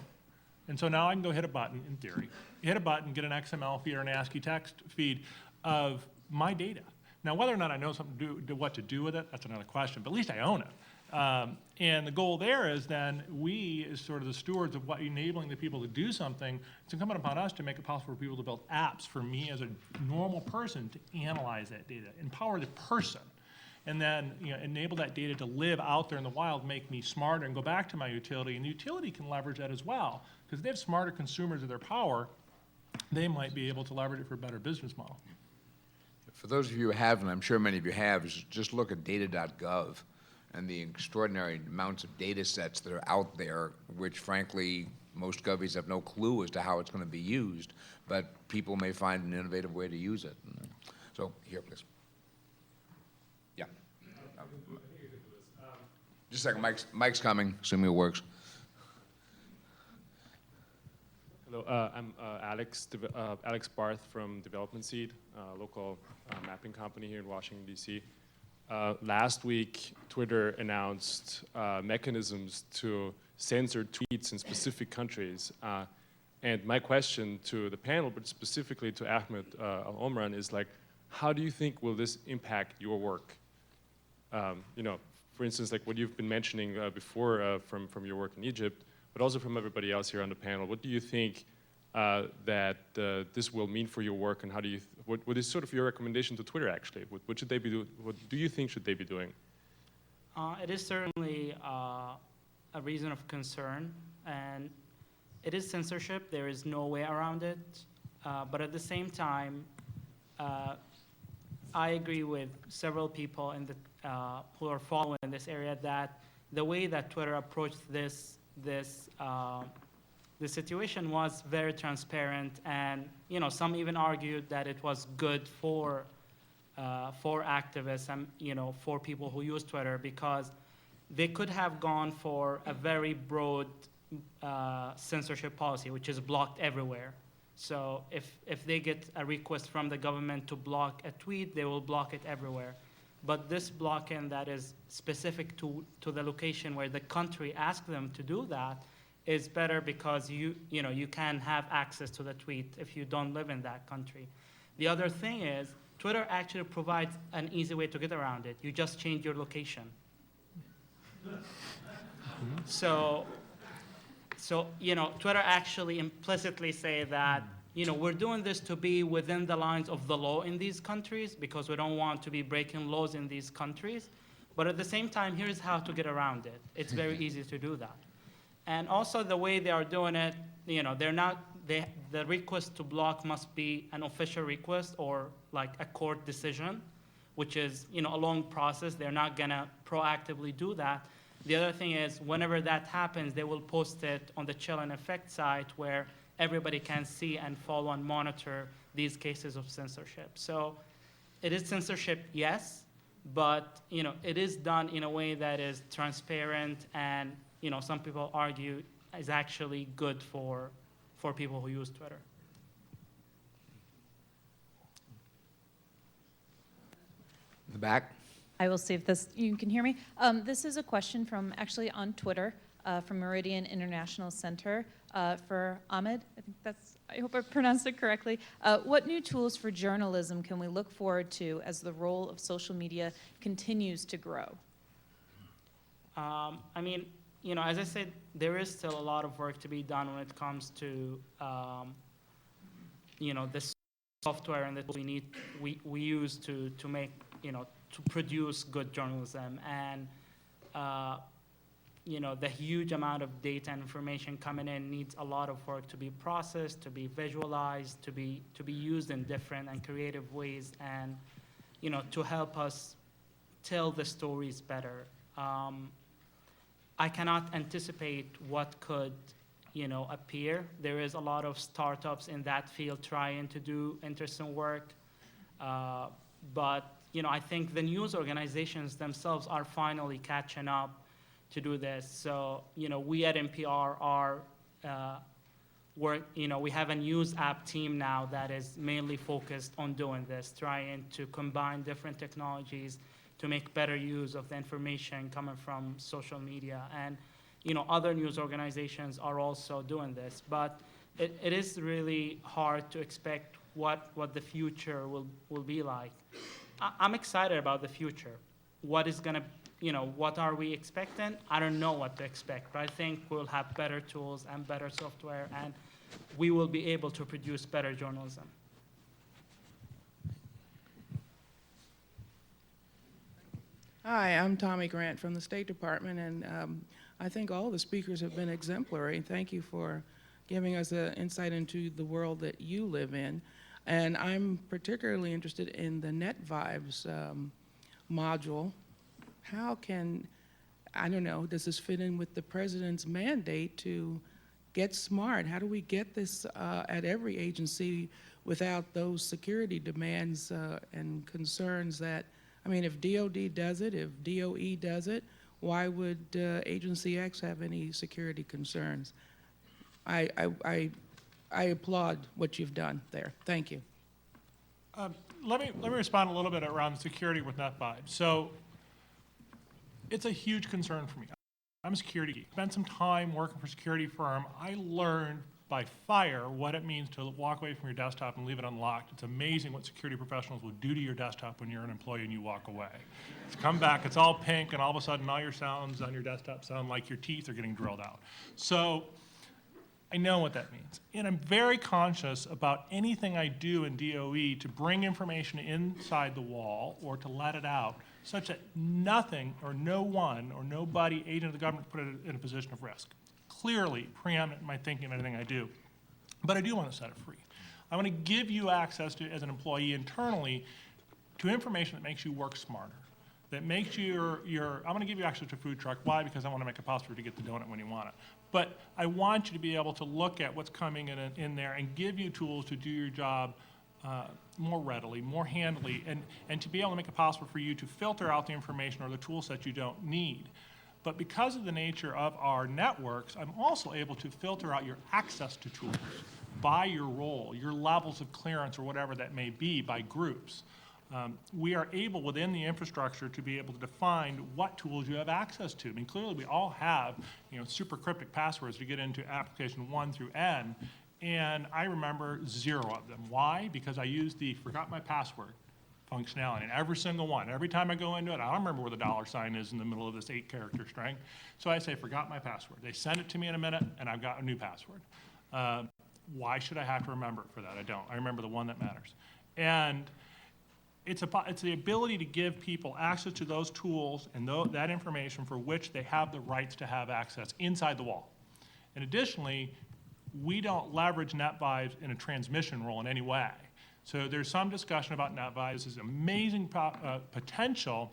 S3: And so now I can go hit a button, in theory, hit a button, get an XML feed or an ASCII text feed of my data. Now, whether or not I know what to do with it, that's another question, but at least I own it. And the goal there is then we, as sort of the stewards of what enabling the people to do something, it's incumbent upon us to make it possible for people to build apps for me as a normal person to analyze that data, empower the person, and then enable that data to live out there in the wild, make me smarter, and go back to my utility. And the utility can leverage that as well, because if they have smarter consumers of their power, they might be able to leverage it for a better business model.
S2: For those of you who haven't, I'm sure many of you have, just look at data.gov and the extraordinary amounts of data sets that are out there, which frankly, most govies have no clue as to how it's going to be used, but people may find an innovative way to use it. So, here, please. Yeah. Just a second, Mike's coming, assuming it works.
S9: Hello, I'm Alex Barth from Development Seed, a local mapping company here in Washington, D.C. Last week, Twitter announced mechanisms to censor tweets in specific countries. And my question to the panel, but specifically to Ahmed Al Omran, is how do you think will this impact your work? For instance, like what you've been mentioning before from your work in Egypt, but also from everybody else here on the panel. What do you think that this will mean for your work, and how do you? What is sort of your recommendation to Twitter actually? What should they be doing? What do you think should they be doing?
S6: It is certainly a reason of concern, and it is censorship. There is no way around it. But at the same time, I agree with several people in who are following in this area that the way that Twitter approached this situation was very transparent, and some even argued that it was good for activists and for people who use Twitter, because they could have gone for a very broad censorship policy, which is blocked everywhere. So if they get a request from the government to block a tweet, they will block it everywhere. But this blocking that is specific to the location where the country asked them to do that is better, because you can have access to the tweet if you don't live in that country. The other thing is, Twitter actually provides an easy way to get around it. You just change your location. So Twitter actually implicitly say that we're doing this to be within the lines of the law in these countries, because we don't want to be breaking laws in these countries. But at the same time, here's how to get around it. It's very easy to do that. And also the way they are doing it, the request to block must be an official request or like a court decision, which is a long process. They're not gonna proactively do that. The other thing is, whenever that happens, they will post it on the Chill and Effect site where everybody can see and follow and monitor these cases of censorship. So it is censorship, yes, but it is done in a way that is transparent, and some people argue is actually good for for people who use Twitter.
S2: In the back.
S10: I will see if you can hear me. This is a question from actually on Twitter from Meridian International Center for Ahmed. I hope I pronounced it correctly. What new tools for journalism can we look forward to as the role of social media continues to grow?
S6: I mean, you know, as I said, there is still a lot of work to be done when it comes to, you know, this software and that we use to make, you know, to produce good journalism. And, you know, the huge amount of data and information coming in needs a lot of work to be processed, to be visualized, to be used in different and creative ways, and, you know, to help us tell the stories better. I cannot anticipate what could, you know, appear. There is a lot of startups in that field trying to do interesting work, but, you know, I think the news organizations themselves are finally catching up to do this. So, you know, we at NPR are, you know, we have a news app team now that is mainly focused on doing this, trying to combine different technologies to make better use of the information coming from social media. And, you know, other news organizations are also doing this. But it is really hard to expect what the future will be like. I'm excited about the future. What is gonna, you know, what are we expecting? I don't know what to expect, but I think we'll have better tools and better software, and we will be able to produce better journalism.
S4: Hi, I'm Tommy Grant from the State Department, and I think all the speakers have been exemplary. Thank you for giving us an insight into the world that you live in. And I'm particularly interested in the NetVibes module. How can, I don't know, does this fit in with the president's mandate to get smart? How do we get this at every agency without those security demands and concerns that, I mean, if DOD does it, if DOE does it, why would Agency X have any security concerns? I applaud what you've done there. Thank you.
S3: Let me respond a little bit around security with NetVibes. So it's a huge concern for me. I'm a security geek. Spent some time working for a security firm. I learned by fire what it means to walk away from your desktop and leave it unlocked. It's amazing what security professionals will do to your desktop when you're an employee and you walk away. It's come back, it's all pink, and all of a sudden all your sounds on your desktop sound like your teeth are getting drilled out. So I know what that means. And I'm very conscious about anything I do in DOE to bring information inside the wall or to let it out, such that nothing or no one or nobody, agent of the government, put it in a position of risk. Clearly preeminent in my thinking and everything I do. But I do want to set it free. I want to give you access to, as an employee internally, to information that makes you work smarter, that makes you I'm going to give you access to a food truck. Why? Because I want to make it possible to get the donut when you want it. But I want you to be able to look at what's coming in there and give you tools to do your job more readily, more handily, and to be able to make it possible for you to filter out the information or the tool set you don't need. But because of the nature of our networks, I'm also able to filter out your access to tools by your role, your levels of clearance or whatever that may be by groups. We are able within the infrastructure to be able to define what tools you have access to. I mean, clearly we all have, you know, super cryptic passwords to get into application 1 through N, and I remember 0 of them. Why? Because I used the forgot my password functionality in every single one. Every time I go into it, I don't remember where the $ is in the middle of this 8-character string. So I say, forgot my password. They send it to me in a minute, and I've got a new password. Why should I have to remember it for that? I don't. I remember the one that matters. And it's the ability to give people access to those tools and that information for which they have the rights to have access inside the wall. And additionally, we don't leverage NetVibes in a transmission role in any way. So there's some discussion about NetVibes. There's amazing potential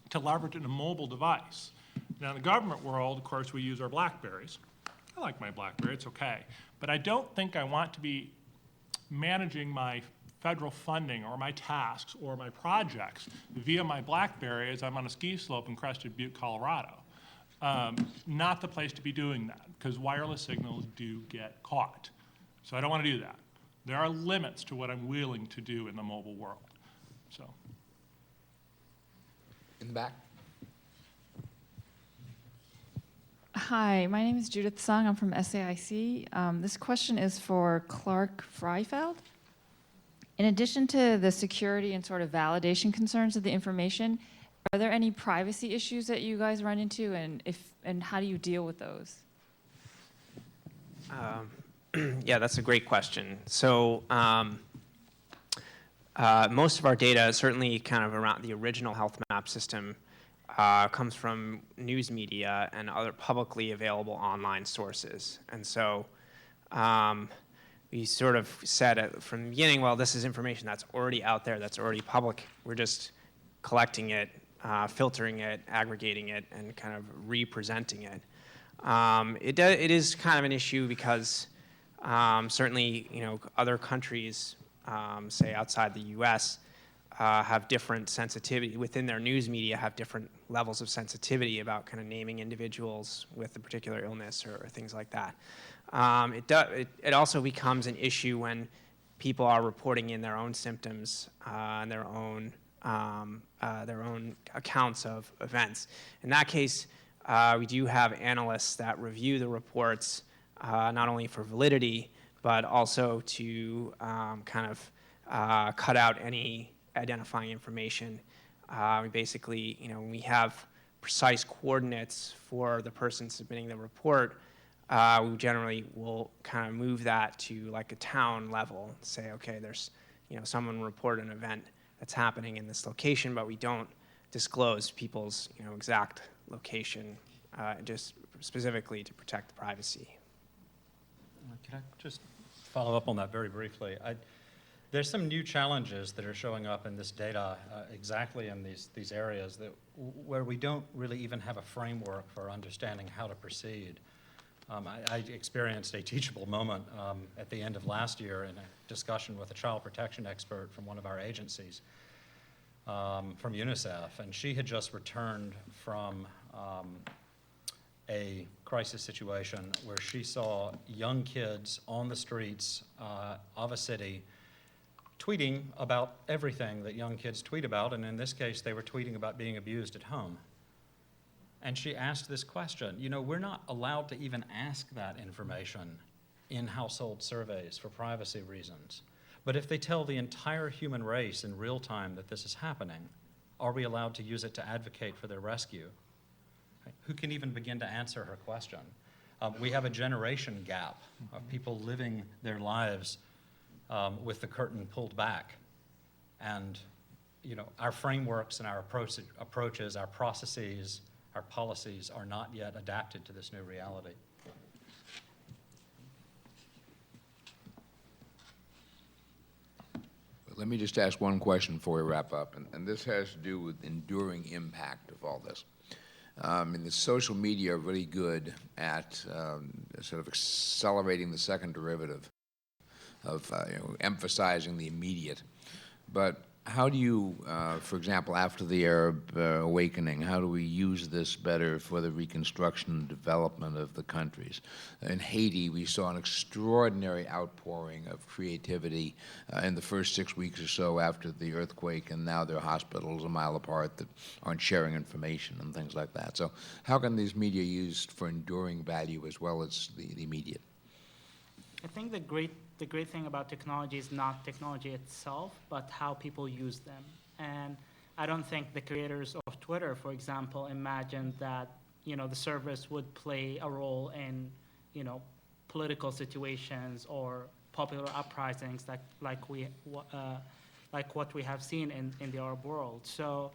S3: to leverage in a mobile device. Now in the government world, of course, we use our BlackBerries. I like my BlackBerry, it's okay. But I don't think I want to be managing my federal funding or my tasks or my projects via my BlackBerry as I'm on a ski slope in Crested Butte, Colorado. Not the place to be doing that, because wireless signals do get caught. So I don't want to do that. There are limits to what I'm willing to do in the mobile world. So.
S2: In the back.
S11: Hi, my name is Judith Sung. I'm from SAIC. This question is for Clark Freifeld. In addition to the security and sort of validation concerns of the information, are there any privacy issues that you guys run into, and how do you deal with those?
S7: Yeah, that's a great question. So most of our data, certainly kind of around the original HealthMap system, comes from news media and other publicly available online sources. And so we sort of said from the beginning, well, this is information that's already out there, that's already public. We're just collecting it, filtering it, aggregating it, and kind of representing it. It is kind of an issue because certainly, other countries, say outside the U.S., have different sensitivity within their news media, have different levels of sensitivity about kind of naming individuals with a particular illness or things like that. It also becomes an issue when people are reporting in their own symptoms and their own accounts of events. In that case, we do have analysts that review the reports not only for validity, but also to kind of cut out any identifying information. We basically, when we have precise coordinates for the person submitting the report, we generally will kind of move that to like a town level, say, okay, there's, someone report an event that's happening in this location, but we don't disclose people's, exact location, just specifically to protect privacy.
S5: Can I just follow up on that very briefly? There's some new challenges that are showing up in this data exactly in these areas where we don't really even have a framework for understanding how to proceed. I experienced a teachable moment at the end of last year in a discussion with a child protection expert from one of our agencies, from UNICEF, and she had just returned from a crisis situation where she saw young kids on the streets of a city tweeting about everything that young kids tweet about, and in this case, they were tweeting about being abused at home. And she asked this question, we're not allowed to even ask that information in household surveys for privacy reasons. But if they tell the entire human race in real time that this is happening, are we allowed to use it to advocate for their rescue? Who can even begin to answer her question? We have a generation gap of people living their lives with the curtain pulled back. And our frameworks and our approaches, our processes, our policies are not yet adapted to this new reality.
S2: Let me just ask one question before we wrap up, and this has to do with enduring impact of all this. The social media are really good at sort of accelerating the second derivative of emphasizing the immediate. But how do you, for example, after the Arab awakening, how do we use this better for the reconstruction and development of the countries? In Haiti, we saw an extraordinary outpouring of creativity in the first 6 weeks or so after the earthquake, and now there are hospitals a mile apart that aren't sharing information and things like that. So how can these media used for enduring value as well as the immediate?
S6: I think the great thing about technology is not technology itself, but how people use them. And I don't think the creators of Twitter, for example, imagined that the service would play a role in political situations or popular uprisings like what we have seen in the Arab world. So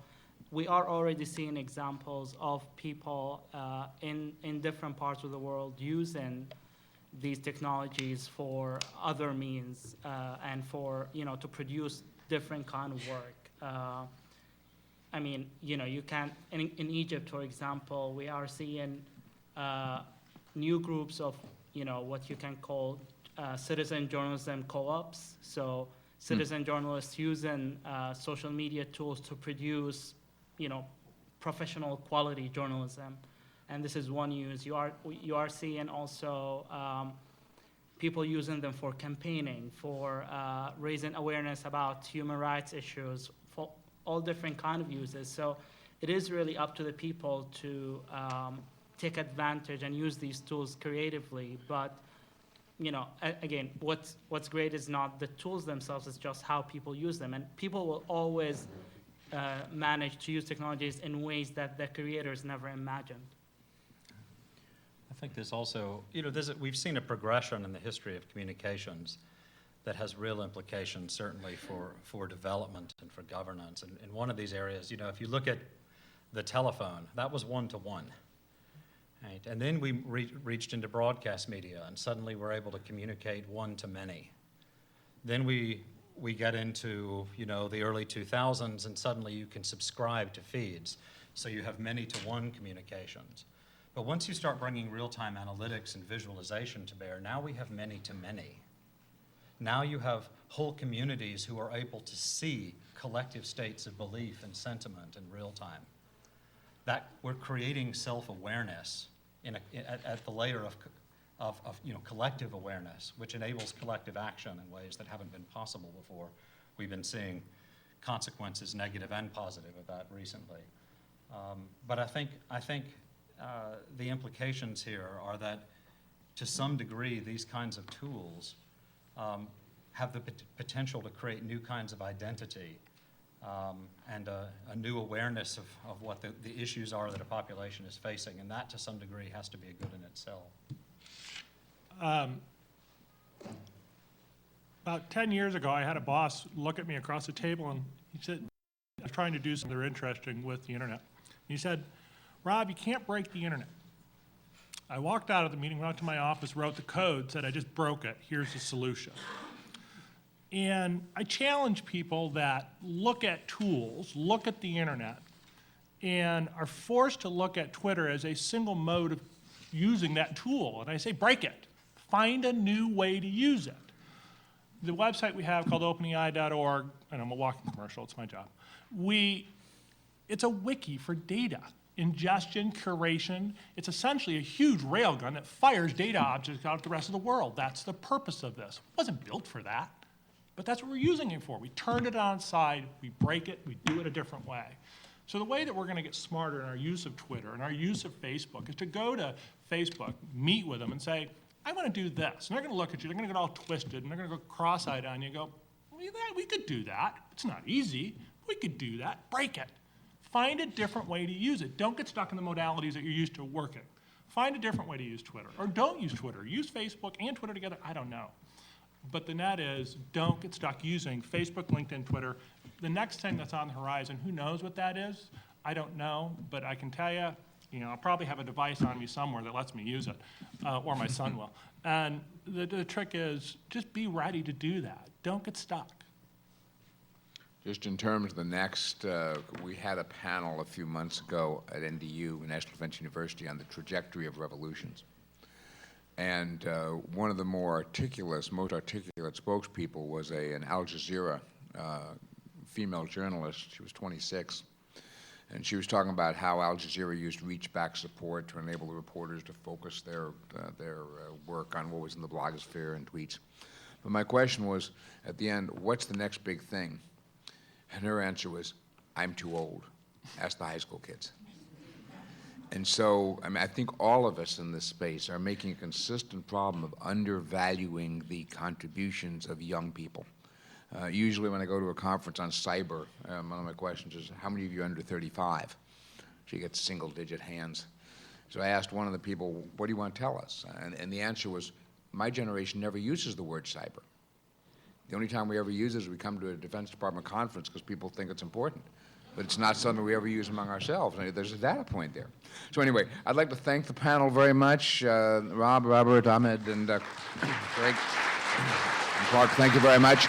S6: we are already seeing examples of people in different parts of the world using these technologies for other means and for, to produce different kind of work. You can, in Egypt, for example, we are seeing new groups of, what you can call citizen journalism co-ops. So citizen journalists using social media tools to produce, professional quality journalism. And this is one use. You are seeing also people using them for campaigning, for raising awareness about human rights issues, for all different kind of uses. So it is really up to the people to take advantage and use these tools creatively. But you know, again, what's great is not the tools themselves, it's just how people use them. And people will always manage to use technologies in ways that the creators never imagined.
S5: I think there's also, you know, we've seen a progression in the history of communications that has real implications, certainly for development and for governance. And in one of these areas, you know, if you look at the telephone, that was one-to-one. Right? And then we reached into broadcast media, and suddenly we're able to communicate one-to-many. Then we get into, you know, the early 2000s, and suddenly you can subscribe to feeds, so you have many-to-one communications. But once you start bringing real-time analytics and visualization to bear, now we have many-to-many. Now you have whole communities who are able to see collective states of belief and sentiment in real time. That we're creating self-awareness at the layer of you know, collective awareness, which enables collective action in ways that haven't been possible before. We've been seeing consequences, negative and positive, of that recently. But I think the implications here are that, to some degree, these kinds of tools have the potential to create new kinds of identity and a new awareness of what the issues are that a population is facing, and that, to some degree, has to be a good in itself.
S3: About 10 years ago, I had a boss look at me across the table, and he said, I was trying to do something interesting with the internet. He said, Rob, you can't break the internet. I walked out of the meeting, went out to my office, wrote the code, said, I just broke it, here's the solution. And I challenge people that look at tools, look at the internet, and are forced to look at Twitter as a single mode of using that tool. And I say, break it. Find a new way to use it. The website we have called openai.org, and I'm a walking commercial, it's my job. It's a wiki for data. Ingestion, curation. It's essentially a huge railgun that fires data objects out at the rest of the world. That's the purpose of this. It wasn't built for that, but that's what we're using it for. We turned it on its side, we break it, we do it a different way. So the way that we're going to get smarter in our use of Twitter and our use of Facebook is to go to Facebook, meet with them, and say, I want to do this. And they're going to look at you, they're going to get all twisted, and they're going to go cross-eyed on you and go, well, yeah, we could do that. It's not easy. We could do that. Break it. Find a different way to use it. Don't get stuck in the modalities that you're used to working. Find a different way to use Twitter. Or don't use Twitter. Use Facebook and Twitter together. I don't know. But the net is, don't get stuck using Facebook, LinkedIn, Twitter. The next thing that's on the horizon, who knows what that is? I don't know, but I can tell you, I'll probably have a device on me somewhere that lets me use it, or my son will. And the trick is, just be ready to do that. Don't get stuck.
S2: Just in terms of the next, we had a panel a few months ago at NDU, National Defense University, on the trajectory of revolutions. And one of the most articulate spokespeople was an Al Jazeera female journalist. She was 26. And she was talking about how Al Jazeera used reach-back support to enable the reporters to focus their work on what was in the blogosphere and tweets. But my question was, at the end, what's the next big thing? And her answer was, I'm too old. Ask the high school kids. And so, I think all of us in this space are making a consistent problem of undervaluing the contributions of young people. Usually when I go to a conference on cyber, one of my questions is, how many of you are under 35? She gets single-digit hands. So I asked one of the people, what do you want to tell us? And the answer was, my generation never uses the word cyber. The only time we ever use it is we come to a Defense Department conference because people think it's important. But it's not something we ever use among ourselves. There's a data point there. So anyway, I'd like to thank the panel very much. Rob, Robert, Ahmed, and Greg, and Clark, thank you very much.